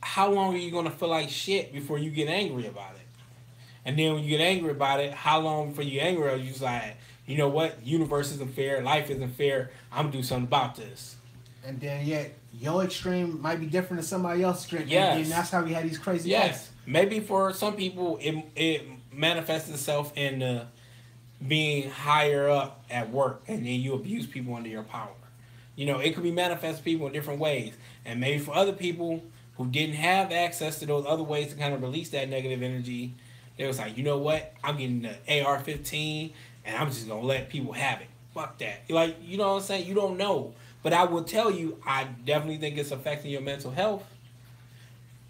How long are you going to feel like shit before you get angry about it? And then when you get angry about it, how long before you get angry, you just like, you know what, universe isn't fair, life isn't fair, I'm gonna do something about this. And then yet your extreme might be different than somebody else's extreme. Yes. And that's how we had these crazy Yes. Maybe for some people it manifests itself in being higher up at work, and then you abuse people under your power. You know, it could be manifest people in different ways. And maybe for other people who didn't have access to those other ways to kind of release that negative energy, they was like, you know what? I'm getting the AR-15 and I'm just going to let people have it. Fuck that. Like, you know what I'm saying? You don't know. But I will tell you, I definitely think it's affecting your mental health.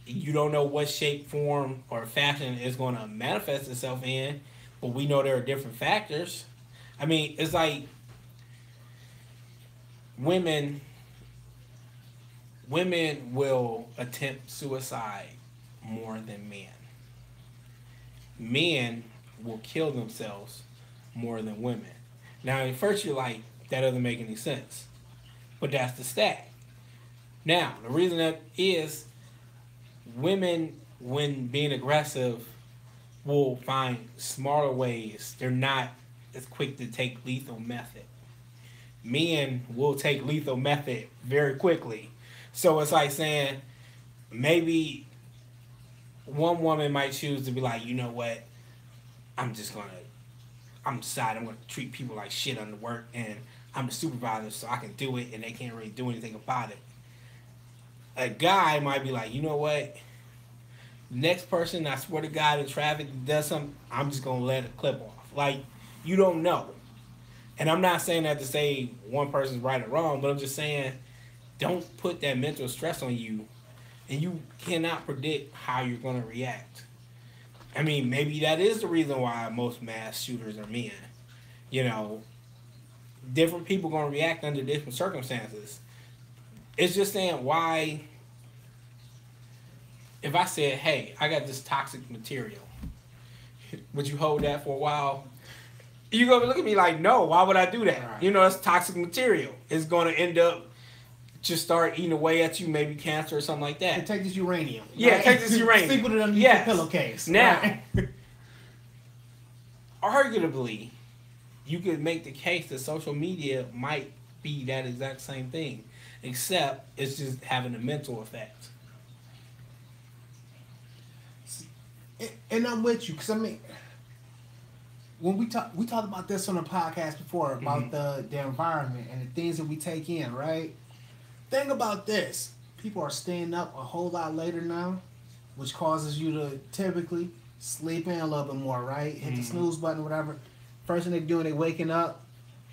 You don't know what shape, form, or fashion it's going to manifest itself in, but we know there are different factors. I mean, it's like women will attempt suicide more than men. Men will kill themselves more than women. Now, at first you're like, that doesn't make any sense. But that's the stat. Now, the reason that is, women, when being aggressive, will find smarter ways. They're not as quick to take lethal method. Men will take lethal method very quickly. So it's like saying, maybe one woman might choose to be like, you know what, I'm decided I'm going to treat people like shit on the work, and I'm the supervisor, so I can do it, and they can't really do anything about it. A guy might be like, you know what, next person, I swear to God, in traffic does something, I'm just going to let it clip off. Like, you don't know. And I'm not saying that to say one person's right or wrong, but I'm just saying, don't put that mental stress on you, and you cannot predict how you're going to react. I mean, maybe that is the reason why most mass shooters are men. You know, different people going to react under different circumstances. It's just saying, why, if I said, hey, I got this toxic material, would you hold that for a while? You're going to look at me like, no, why would I do that? Right. You know, it's toxic material. It's going to end up just start eating away at you, maybe cancer or something like that. And take this uranium. Yeah, right? take this uranium. Sleep with it underneath your pillowcase. Now, right? arguably, you could make the case that social media might be that exact same thing, except it's just having a mental effect. And I'm with you, because I mean, when we talked about this on the podcast before about the environment and the things that we take in, right? Think about this. People are staying up a whole lot later now, which causes you to typically sleep in a little bit more, right? Hit the snooze button, whatever. First thing they're doing, they waking up,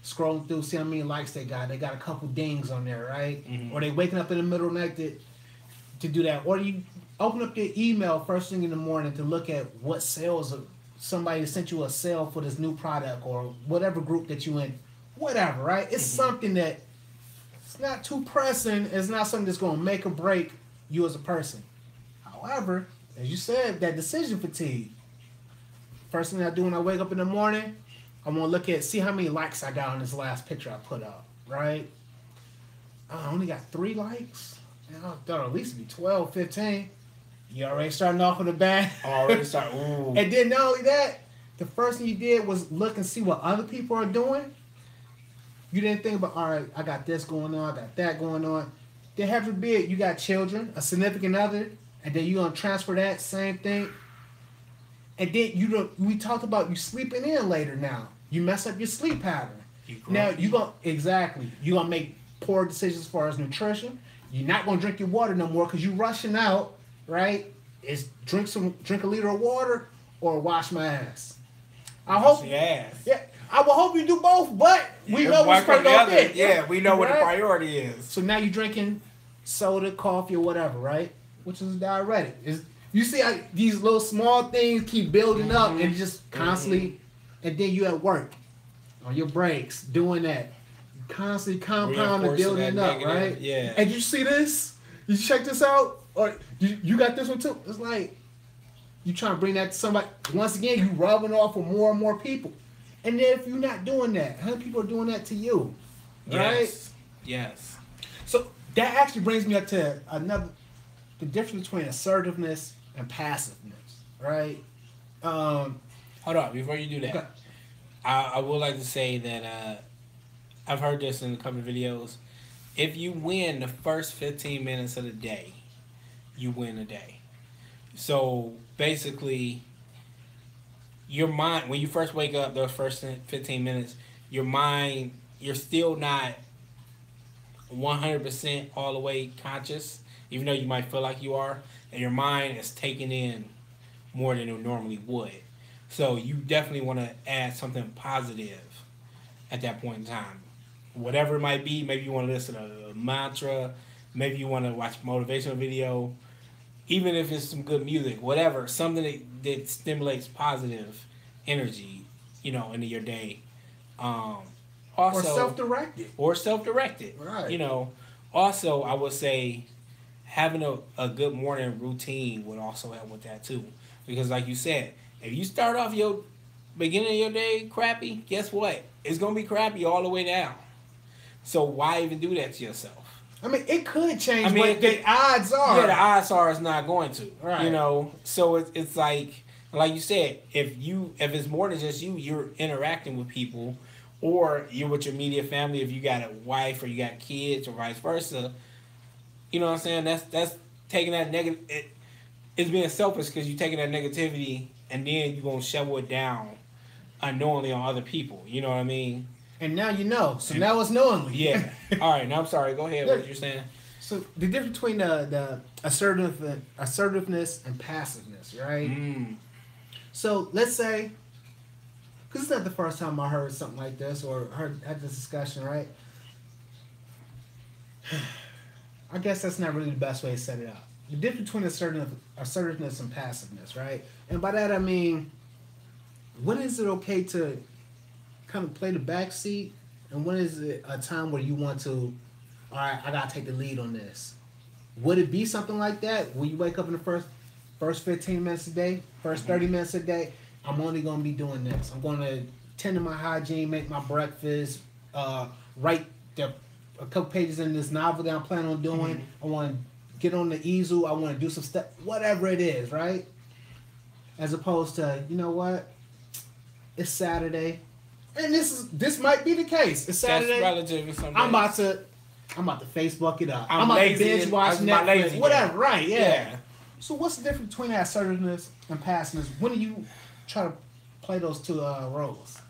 scrolling through, see how many likes they got. They got a couple dings on there, right? Or they waking up in the middle of the night to do that. Or you open up your email first thing in the morning to look at what sales of somebody sent you a sale for this new product or whatever group that you in, whatever, right? It's something that it's not too pressing. It's not something that's going to make or break you as a person. However, as you said, that decision fatigue. First thing I do when I wake up in the morning, I'm going to look at, see how many likes I got on this last picture I put up, right? I only got 3 likes. I thought at least it'd be 12, 15. You already starting off with a bad. Ooh. And then not only that, the first thing you did was look and see what other people are doing. You didn't think about, all right, I got this going on, I got that going on. Then heaven forbid, you got children, a significant other, and then you're going to transfer that same thing. And then we talked about you sleeping in later now. You mess up your sleep pattern. Now you're going to make poor decisions as far as nutrition. You're not going to drink your water no more because you're rushing out, right? It's drink a liter of water or wash my ass. I hope. Yes. Yeah. I will hope you do both, but we know what's going on there. Yeah, we know what the priority is. So now you're drinking soda, coffee, or whatever, right? Which is diuretic. You see how these little small things keep building up and just constantly, and then you at work on your breaks doing that. Constantly compounding, building up, negative, right? Yeah. And you see this? You check this out? Or you got this one too? It's like you trying to bring that to somebody. Once again, you rubbing off with more and more people. And then if you're not doing that, how many people are doing that to you? Right? Yes. So that actually brings me up to the difference between assertiveness and passiveness, right? Hold on, before you do that. Okay. I would like to say that I've heard this in a couple of videos. If you win the first 15 minutes of the day, you win the day. So basically, your mind, when you first wake up, those first 15 minutes, your mind, you're still not 100% all the way conscious, even though you might feel like you are, and your mind is taking in more than it normally would. So you definitely want to add something positive at that point in time. Whatever it might be, maybe you want to listen to a mantra, maybe you want to watch a motivational video, even if it's some good music, whatever, something that stimulates positive energy, into your day. Also, or self-directed. Right. Also, I would say having a good morning routine would also help with that too. Because like you said, if you start off your beginning of your day crappy, guess what? It's going to be crappy all the way down. So why even do that to yourself? I mean, it could change, but the odds are. Yeah, the odds are it's not going to. Right. So it's like you said, if it's more than just you, you're interacting with people, or you're with your immediate family. If you got a wife or you got kids or vice versa, you know what I'm saying? That's taking that negative. It's being selfish because you're taking that negativity and then you're gonna shovel it down unknowingly on other people. You know what I mean? And now you know. So now it's knowingly. Yeah. All right. Now I'm sorry. Go ahead. What you're saying? So the difference between the assertiveness and passiveness, right? Mm. So let's say, because it's not the first time I heard something like this or had this discussion, right? I guess that's not really the best way to set it up. The difference between assertiveness and passiveness, right? And by that I mean, when is it okay to kind of play the back seat, and when is it a time where you want to, all right, I gotta take the lead on this? Would it be something like that when you wake up in the first 15 minutes a day, first 30 minutes a day? I'm only gonna be doing this. I'm gonna tend to my hygiene, make my breakfast, write a couple pages in this novel that I'm planning on doing. Mm-hmm. I want to get on the easel. I want to do some stuff, whatever it is, right? As opposed to, you know what? It's Saturday. And this might be the case. It's Saturday. That's relative. I'm about to Facebook it up. I'm about to binge watch Netflix. Whatever, right? Yeah. So what's the difference between that assertiveness and passiveness? When do you try to play those two roles?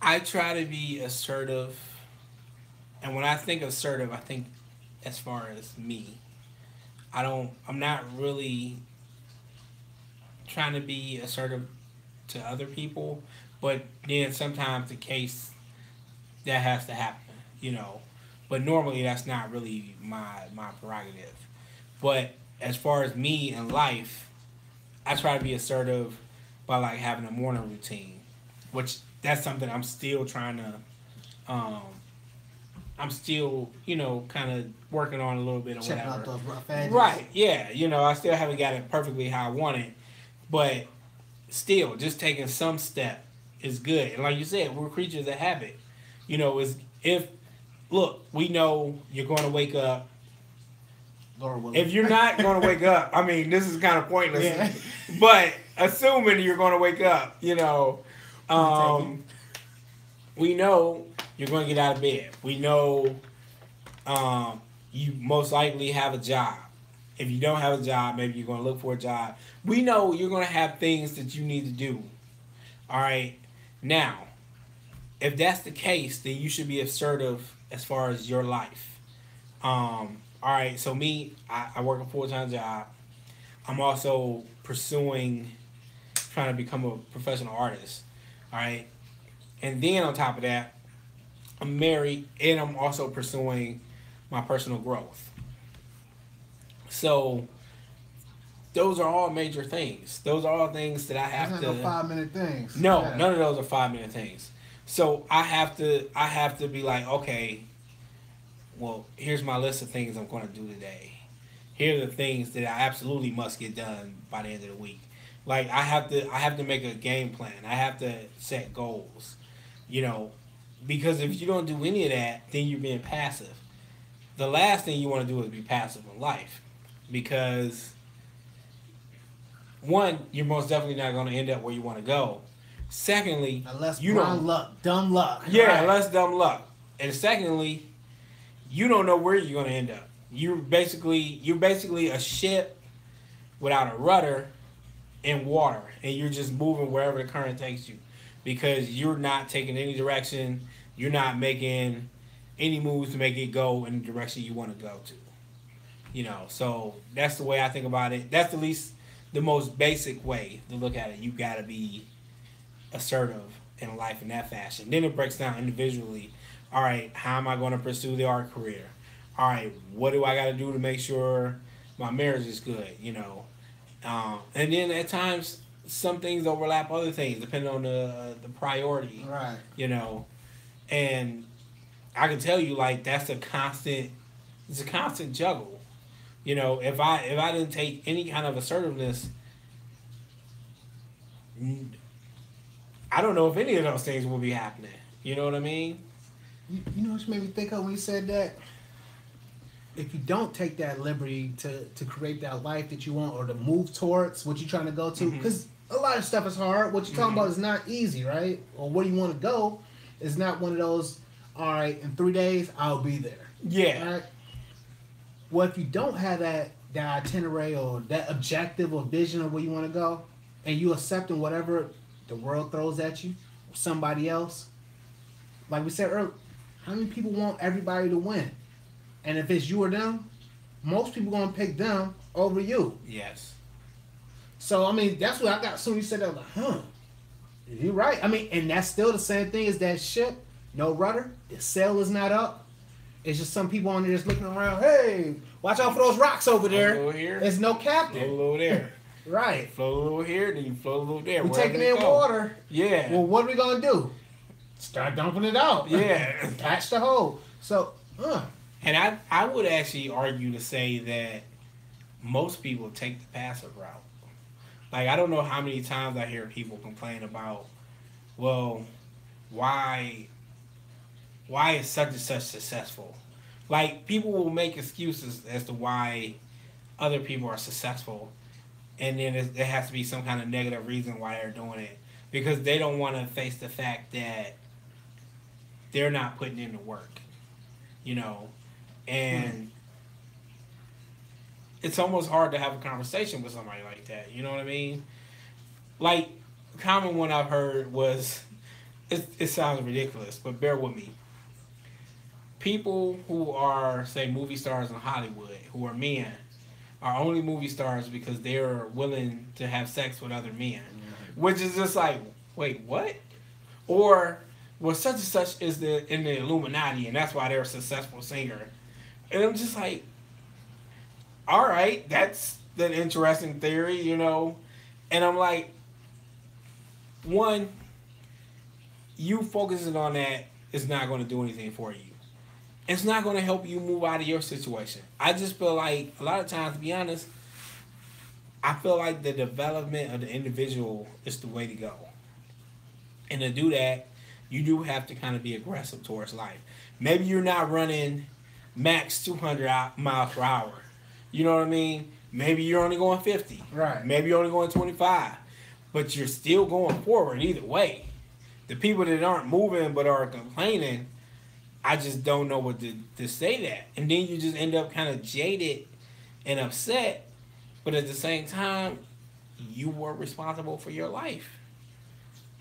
I try to be assertive, and when I think assertive, I think as far as me. I'm not really trying to be assertive to other people. But then sometimes the case that has to happen, But normally that's not really my prerogative. But as far as me in life, I try to be assertive by like having a morning routine, which that's something I'm still trying to. I'm still, kind of working on a little bit or checking whatever. Out those rough edges. Right? Yeah. I still haven't got it perfectly how I want it, but still, just taking some step is good. And like you said, we're creatures of habit. We know you're going to wake up. If you're not going to wake up, I mean, this is kind of pointless. Yeah. But assuming you're going to wake up, we know you're going to get out of bed. We know you most likely have a job. If you don't have a job, maybe you're going to look for a job. We know you're going to have things that you need to do. All right? Now, if that's the case, then you should be assertive as far as your life. All right, so me, I work a full-time job. I'm also trying to become a professional artist. All right? And then on top of that, I'm married, and I'm also pursuing my personal growth. So those are all major things. Those are all things that I have to. No 5-minute things. No, yeah. None of those are 5-minute things. So I have to be like, okay, well, here's my list of things I'm going to do today. Here are the things that I absolutely must get done by the end of the week. Like I have to make a game plan. I have to set goals. Because if you don't do any of that, then you're being passive. The last thing you want to do is be passive in life, because one, you're most definitely not going to end up where you want to go. Secondly, Unless you blind don't. luck, dumb luck. Yeah, Right. less dumb luck. And secondly, you don't know where you're gonna end up. You're basically a ship without a rudder in water, and you're just moving wherever the current takes you, because you're not taking any direction. You're not making any moves to make it go in the direction you want to go to. So that's the way I think about it. That's the most basic way to look at it. You gotta be assertive in life in that fashion. Then it breaks down individually. All right, how am I going to pursue the art career? All right, what do I got to do to make sure my marriage is good? And then at times some things overlap other things depending on the priority. Right. And I can tell you like that's a constant. It's a constant juggle. If I didn't take any kind of assertiveness, I don't know if any of those things will be happening. You know what I mean? You know what you made me think of when you said that? If you don't take that liberty to create that life that you want or to move towards what you're trying to go to, because a lot of stuff is hard. What you're talking about is not easy, right? Or where you want to go is not one of those, all right, in 3 days, I'll be there. Yeah. Right? Well, if you don't have that itinerary or that objective or vision of where you want to go, and you accepting whatever the world throws at you, or somebody else, like we said earlier, how many people want everybody to win? And if it's you or them, most people gonna pick them over you. Yes. So I mean, that's what I got. So you said that, like, you're right. I mean, and that's still the same thing as that ship, no rudder. The sail is not up. It's just some people on there just looking around. Hey, watch out for those rocks over there. Over here. There's no captain. Float a little there. Right. Float a little here, then you float a little there. We're taking in water. Yeah. Well, what are we gonna do? Start dumping it out. Yeah. Patch the hole. So, And I would actually argue to say that most people take the passive route. Like, I don't know how many times I hear people complain about, well, why is such and such successful? Like, people will make excuses as to why other people are successful, and then there has to be some kind of negative reason why they're doing it, because they don't want to face the fact that they're not putting in the work, and it's almost hard to have a conversation with somebody like that. You know what I mean? Like, a common one I've heard was, it sounds ridiculous, but bear with me. People who are, say, movie stars in Hollywood, who are men, are only movie stars because they're willing to have sex with other men. Which is just like, wait, what? Or, well, such and such is in the Illuminati, and that's why they're a successful singer. And I'm just like, all right, that's an interesting theory, And I'm like, one, you focusing on that is not going to do anything for you. It's not going to help you move out of your situation. I just feel like, a lot of times, to be honest, I feel like the development of the individual is the way to go. And to do that, you do have to kind of be aggressive towards life. Maybe you're not running max 200 miles per hour. You know what I mean? Maybe you're only going 50. Right. Maybe you're only going 25. But you're still going forward either way. The people that aren't moving but are complaining, I just don't know what to say that. And then you just end up kind of jaded and upset. But at the same time, you were responsible for your life.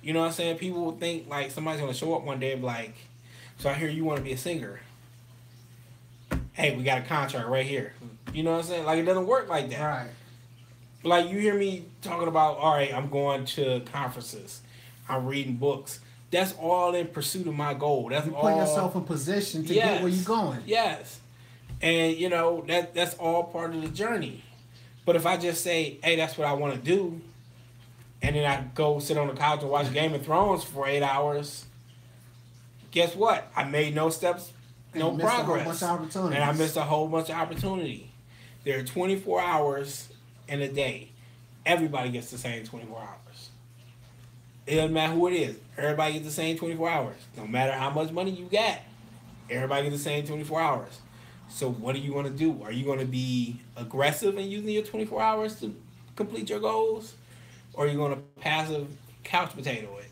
You know what I'm saying? People will think like somebody's going to show up one day and be like, so I hear you want to be a singer. Hey, we got a contract right here. You know what I'm saying? Like, it doesn't work like that. right. Like, you hear me talking about, all right, I'm going to conferences. I'm reading books. That's all in pursuit of my goal. That's You all. put yourself in position to get where you're going. Yes. And, that's all part of the journey. But if I just say, hey, that's what I want to do, and then I go sit on the couch and watch Game of Thrones for 8 hours, guess what? I made no steps, no progress. And I missed a whole bunch of opportunity. There are 24 hours in a day. Everybody gets the same 24 hours. It doesn't matter who it is. Everybody gets the same 24 hours. No matter how much money you got, everybody gets the same 24 hours. So what are you going to do? Are you going to be aggressive in using your 24 hours to complete your goals? Or are you going to passive couch potato it?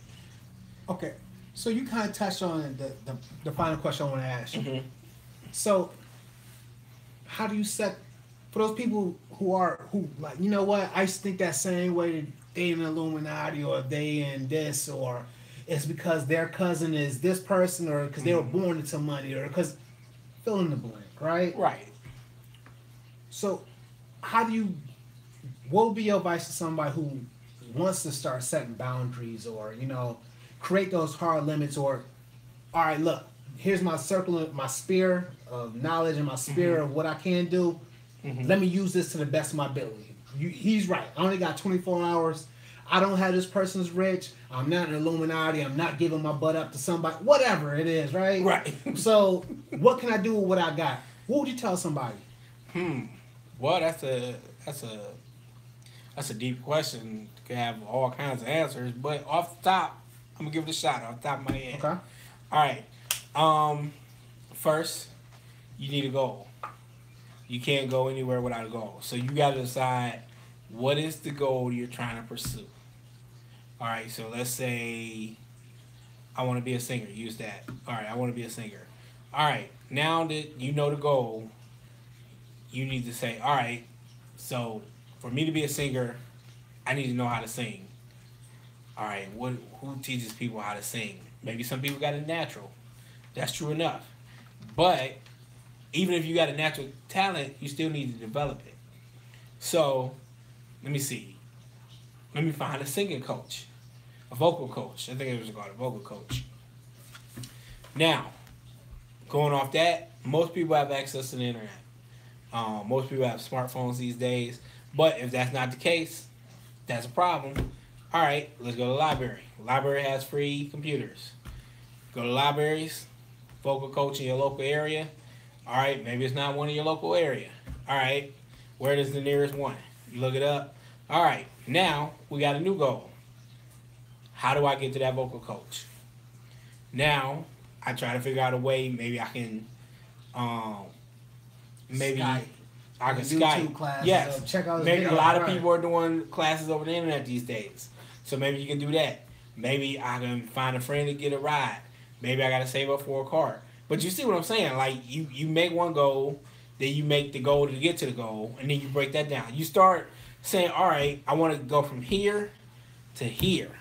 Okay, so you kind of touched on the final question I want to ask you. Mm-hmm. So, how do you set for those people who like, you know what, I used to think that same way, they in Illuminati or they in this, or it's because their cousin is this person, or because they were Mm-hmm. born into money, or because fill in the blank, right? Right. So, how do you? What would be your advice to somebody who wants to start setting boundaries, or create those hard limits, or all right, look, here's my circle, my sphere of knowledge, and my sphere Mm-hmm. of what I can do. Mm-hmm. Let me use this to the best of my ability. He's right. I only got 24 hours. I don't have this person's rich. I'm not an Illuminati. I'm not giving my butt up to somebody. Whatever it is, right? Right. So, what can I do with what I got? What would you tell somebody? Well, that's a deep question. Could have all kinds of answers, but off the top, I'm gonna give it a shot off the top of my head. Okay. All right. First, you need a goal. You can't go anywhere without a goal. So you got to decide what is the goal you're trying to pursue. All right. So let's say I want to be a singer. Use that. All right. I want to be a singer. All right. Now that you know the goal, you need to say, all right. So for me to be a singer, I need to know how to sing. All right. Who teaches people how to sing? Maybe some people got it natural. That's true enough. But even if you got a natural talent, you still need to develop it. So, let me see. Let me find a singing coach, a vocal coach. I think it was called a vocal coach. Now, going off that, most people have access to the internet. Most people have smartphones these days. But if that's not the case, that's a problem. All right, let's go to the library. The library has free computers. Go to libraries, vocal coach in your local area. All right, maybe it's not one in your local area. All right, where is the nearest one? You look it up. All right, now we got a new goal. How do I get to that vocal coach? Now I try to figure out a way. Maybe I can, maybe Skype. I can YouTube Skype. classes, Yes, check out his maybe a videos, lot of right. people are doing classes over the internet these days. So maybe you can do that. Maybe I can find a friend to get a ride. Maybe I got to save up for a car. But you see what I'm saying? Like you make one goal, then you make the goal to get to the goal, and then you break that down. You start saying, all right, I want to go from here to here.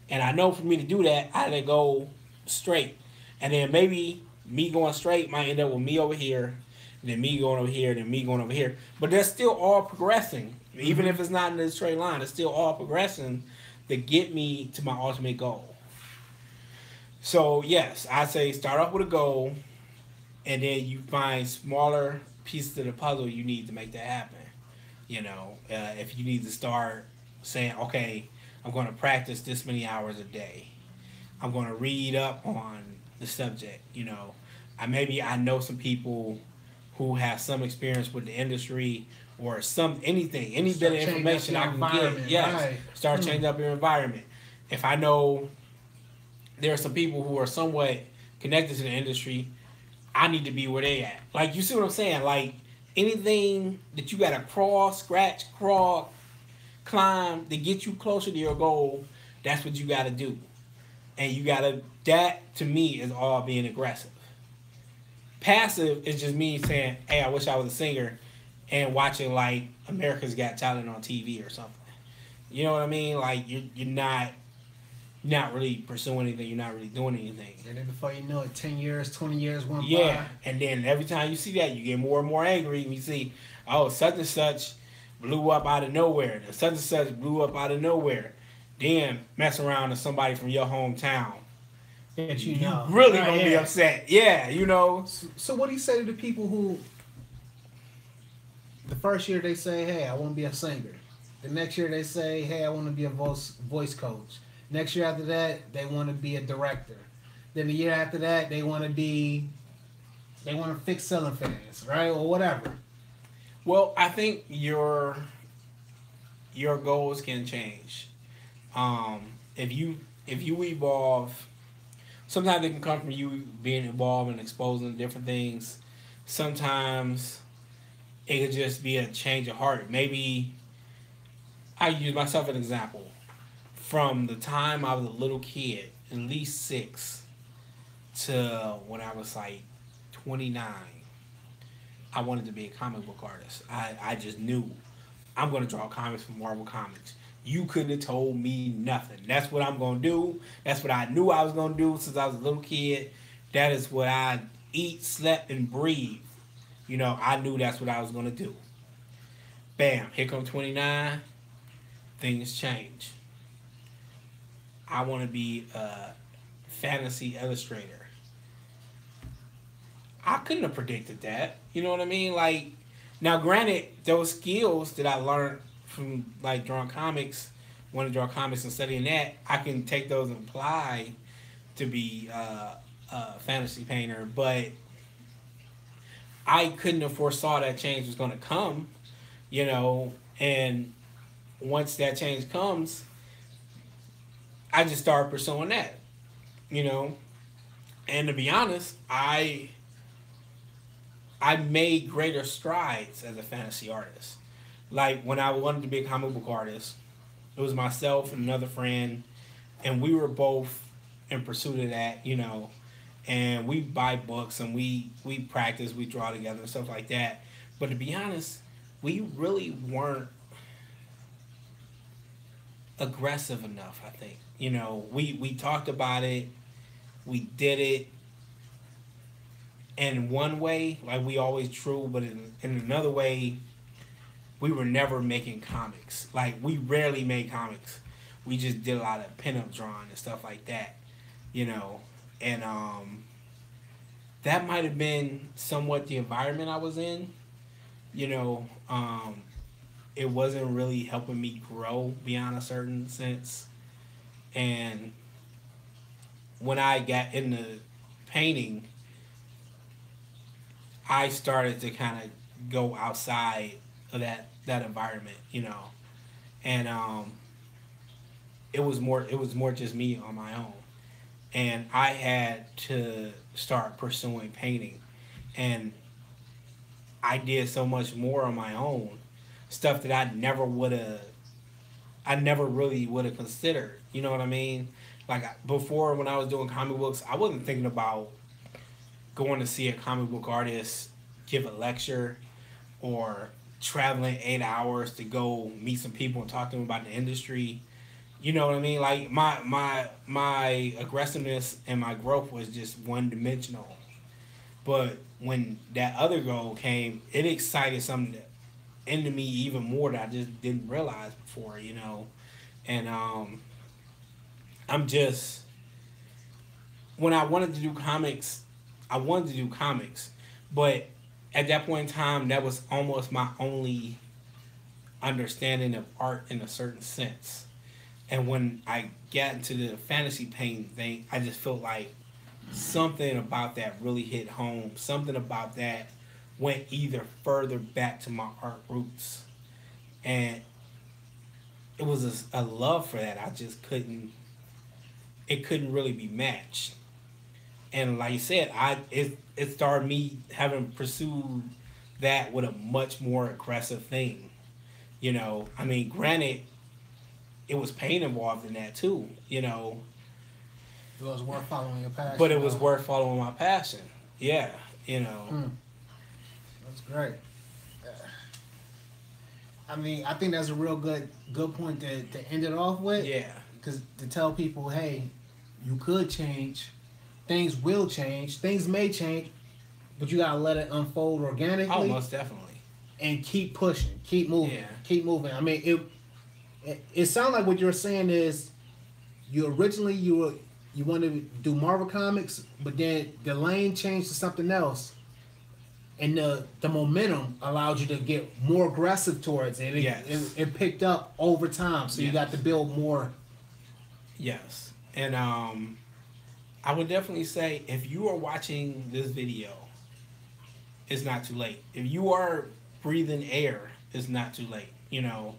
And I know for me to do that, I had to go straight. And then maybe me going straight might end up with me over here, and then me going over here, and then me going over here. But they're still all progressing. Even if it's not in a straight line, it's still all progressing to get me to my ultimate goal. So, yes, I say start off with a goal, and then you find smaller pieces of the puzzle you need to make that happen. If you need to start saying, okay, I'm going to practice this many hours a day. I'm going to read up on the subject. I know some people who have some experience with the industry or any bit of information I can get. Yes, right. start changing up your environment. If I know there are some people who are somewhat connected to the industry, I need to be where they at. Like, you see what I'm saying? Like, anything that you got to crawl, scratch, crawl, climb to get you closer to your goal, that's what you got to do. And that to me is all being aggressive. Passive is just me saying, hey, I wish I was a singer, and watching like America's Got Talent on TV or something. You know what I mean? Like, you're not really pursuing anything. You're not really doing anything. And then before you know it, 10 years, 20 years went by. Yeah, and then every time you see that, you get more and more angry, and you see, oh, such and such blew up out of nowhere. And such and such blew up out of nowhere. Then mess around to somebody from your hometown. That You really Right, gonna be yeah. upset. Yeah, So what do you say to the people who the first year they say, hey, I want to be a singer. The next year they say, hey, I want to be a voice coach. Next year after that, they want to be a director. Then the year after that, they want to fix ceiling fans, right? Or whatever. Well, I think your goals can change. If you evolve, sometimes it can come from you being involved and exposing different things. Sometimes it could just be a change of heart. Maybe I use myself as an example. From the time I was a little kid at least 6 to when I was like 29. I wanted to be a comic book artist. I just knew I'm going to draw comics for Marvel Comics. You couldn't have told me nothing. That's what I'm going to do. That's what I knew I was going to do since I was a little kid. That is what I eat, slept, and breathe. You know, I knew that's what I was going to do. Bam, here come 29. Things change. I want to be a fantasy illustrator. I couldn't have predicted that. You know what I mean? Like, now granted, those skills that I learned from like drawing comics, want to draw comics and studying that, I can take those and apply to be a fantasy painter. But I couldn't have foresaw that change was going to come, you know. And once that change comes, I just started pursuing that, you know. And to be honest, I made greater strides as a fantasy artist. Like when I wanted to be a comic book artist, it was myself and another friend, and we were both in pursuit of that, you know. And we buy books and we practice, we draw together and stuff like that. But to be honest, we really weren't aggressive enough, I think. You know, we talked about it, we did it in one way, like we always true, but in another way, we were never making comics. Like, we rarely made comics. We just did a lot of pinup drawing and stuff like that, you know. And that might have been somewhat the environment I was in, you know. It wasn't really helping me grow beyond a certain sense. And when I got into painting, I started to kind of go outside of that environment, you know. And it was more just me on my own. And I had to start pursuing painting. And I did so much more on my own, stuff that I never really would have considered. You know what I mean? Like, before, when I was doing comic books, I wasn't thinking about going to see a comic book artist give a lecture or traveling 8 hours to go meet some people and talk to them about the industry. You know what I mean? Like, my aggressiveness and my growth was just one dimensional. But when that other goal came, it excited something into me even more that I just didn't realize before, you know. And I'm just, when I wanted to do comics, I wanted to do comics. But at that point in time, that was almost my only understanding of art in a certain sense. And when I got into the fantasy painting thing, I just felt like something about that really hit home. Something about that went either further back to my art roots. And it was a love for that. I just it couldn't really be matched. And like you said, it started me having pursued that with a much more aggressive thing. You know, I mean, granted, it was pain involved in that too, you know. It was worth following your passion. But it was worth following my passion. Yeah, you know. That's great. I mean, I think that's a real good point to end it off with. Yeah. Because to tell people, hey, you could change. Things will change. Things may change, but you gotta let it unfold organically. Oh, most definitely. And keep pushing, keep moving, Yeah. keep moving. I mean, it sounds like what you're saying is, you originally you wanted to do Marvel Comics, but then the lane changed to something else, and the momentum allowed you to get more aggressive towards it. It picked up over time, so you got to build more. Yes, and I would definitely say, if you are watching this video, it's not too late. If you are breathing air, it's not too late. You know,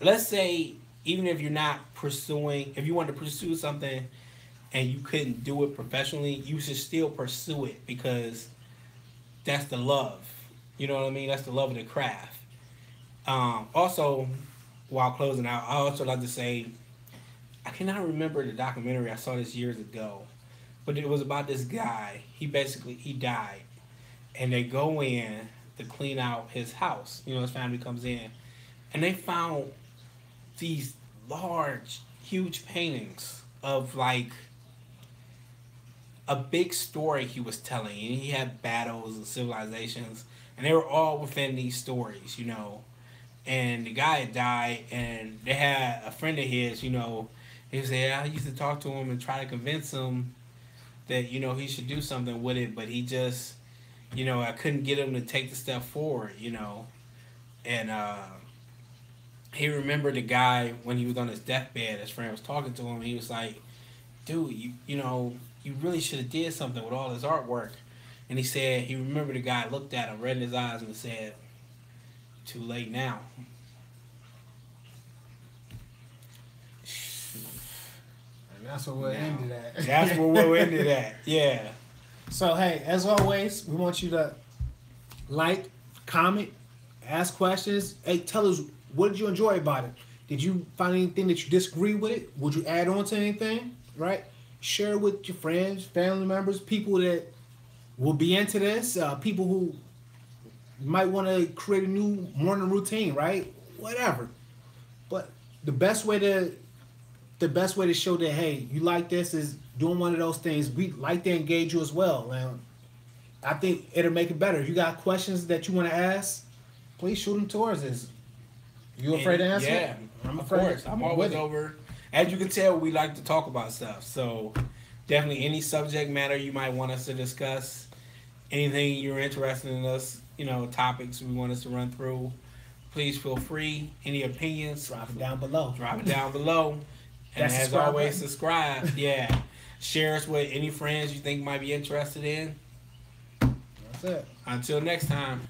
let's say, even if you're not pursuing, if you want to pursue something and you couldn't do it professionally, you should still pursue it, because that's the love. You know what I mean? That's the love of the craft. Also, while closing out, I also like to say, I cannot remember the documentary. I saw this years ago, but it was about this guy. He died, and they go in to clean out his house. You know, his family comes in, and they found these large, huge paintings of like a big story he was telling, and he had battles and civilizations, and they were all within these stories, you know. And the guy had died, and they had a friend of his, you know. He said, I used to talk to him and try to convince him that, you know, he should do something with it, but he just, you know, I couldn't get him to take the step forward, you know. And he remembered the guy when he was on his deathbed. His friend was talking to him. He was like, dude, you know, you really should have did something with all this artwork. And he said he remembered the guy looked at him, read in his eyes, and said, too late now. And that's what we'll end it at. That's where we'll end it at. Yeah. So, hey, as always, we want you to like, comment, ask questions. Hey, tell us, what did you enjoy about it? Did you find anything that you disagree with it? Would you add on to anything? Right? Share it with your friends, family members, people that will be into this, people who might want to create a new morning routine, right? Whatever. But the best way to show that, hey, you like this is doing one of those things. We like to engage you as well. And I think it'll make it better. If you got questions that you want to ask, please shoot them towards us. You afraid to answer? Yeah, of course. I'm always over. As you can tell, we like to talk about stuff. So definitely any subject matter you might want us to discuss, anything you're interested in us, you know, topics we want us to run through, please feel free. Any opinions, Drop it down below. And as always, subscribe. Yeah. Share us with any friends you think might be interested in. That's it. Until next time.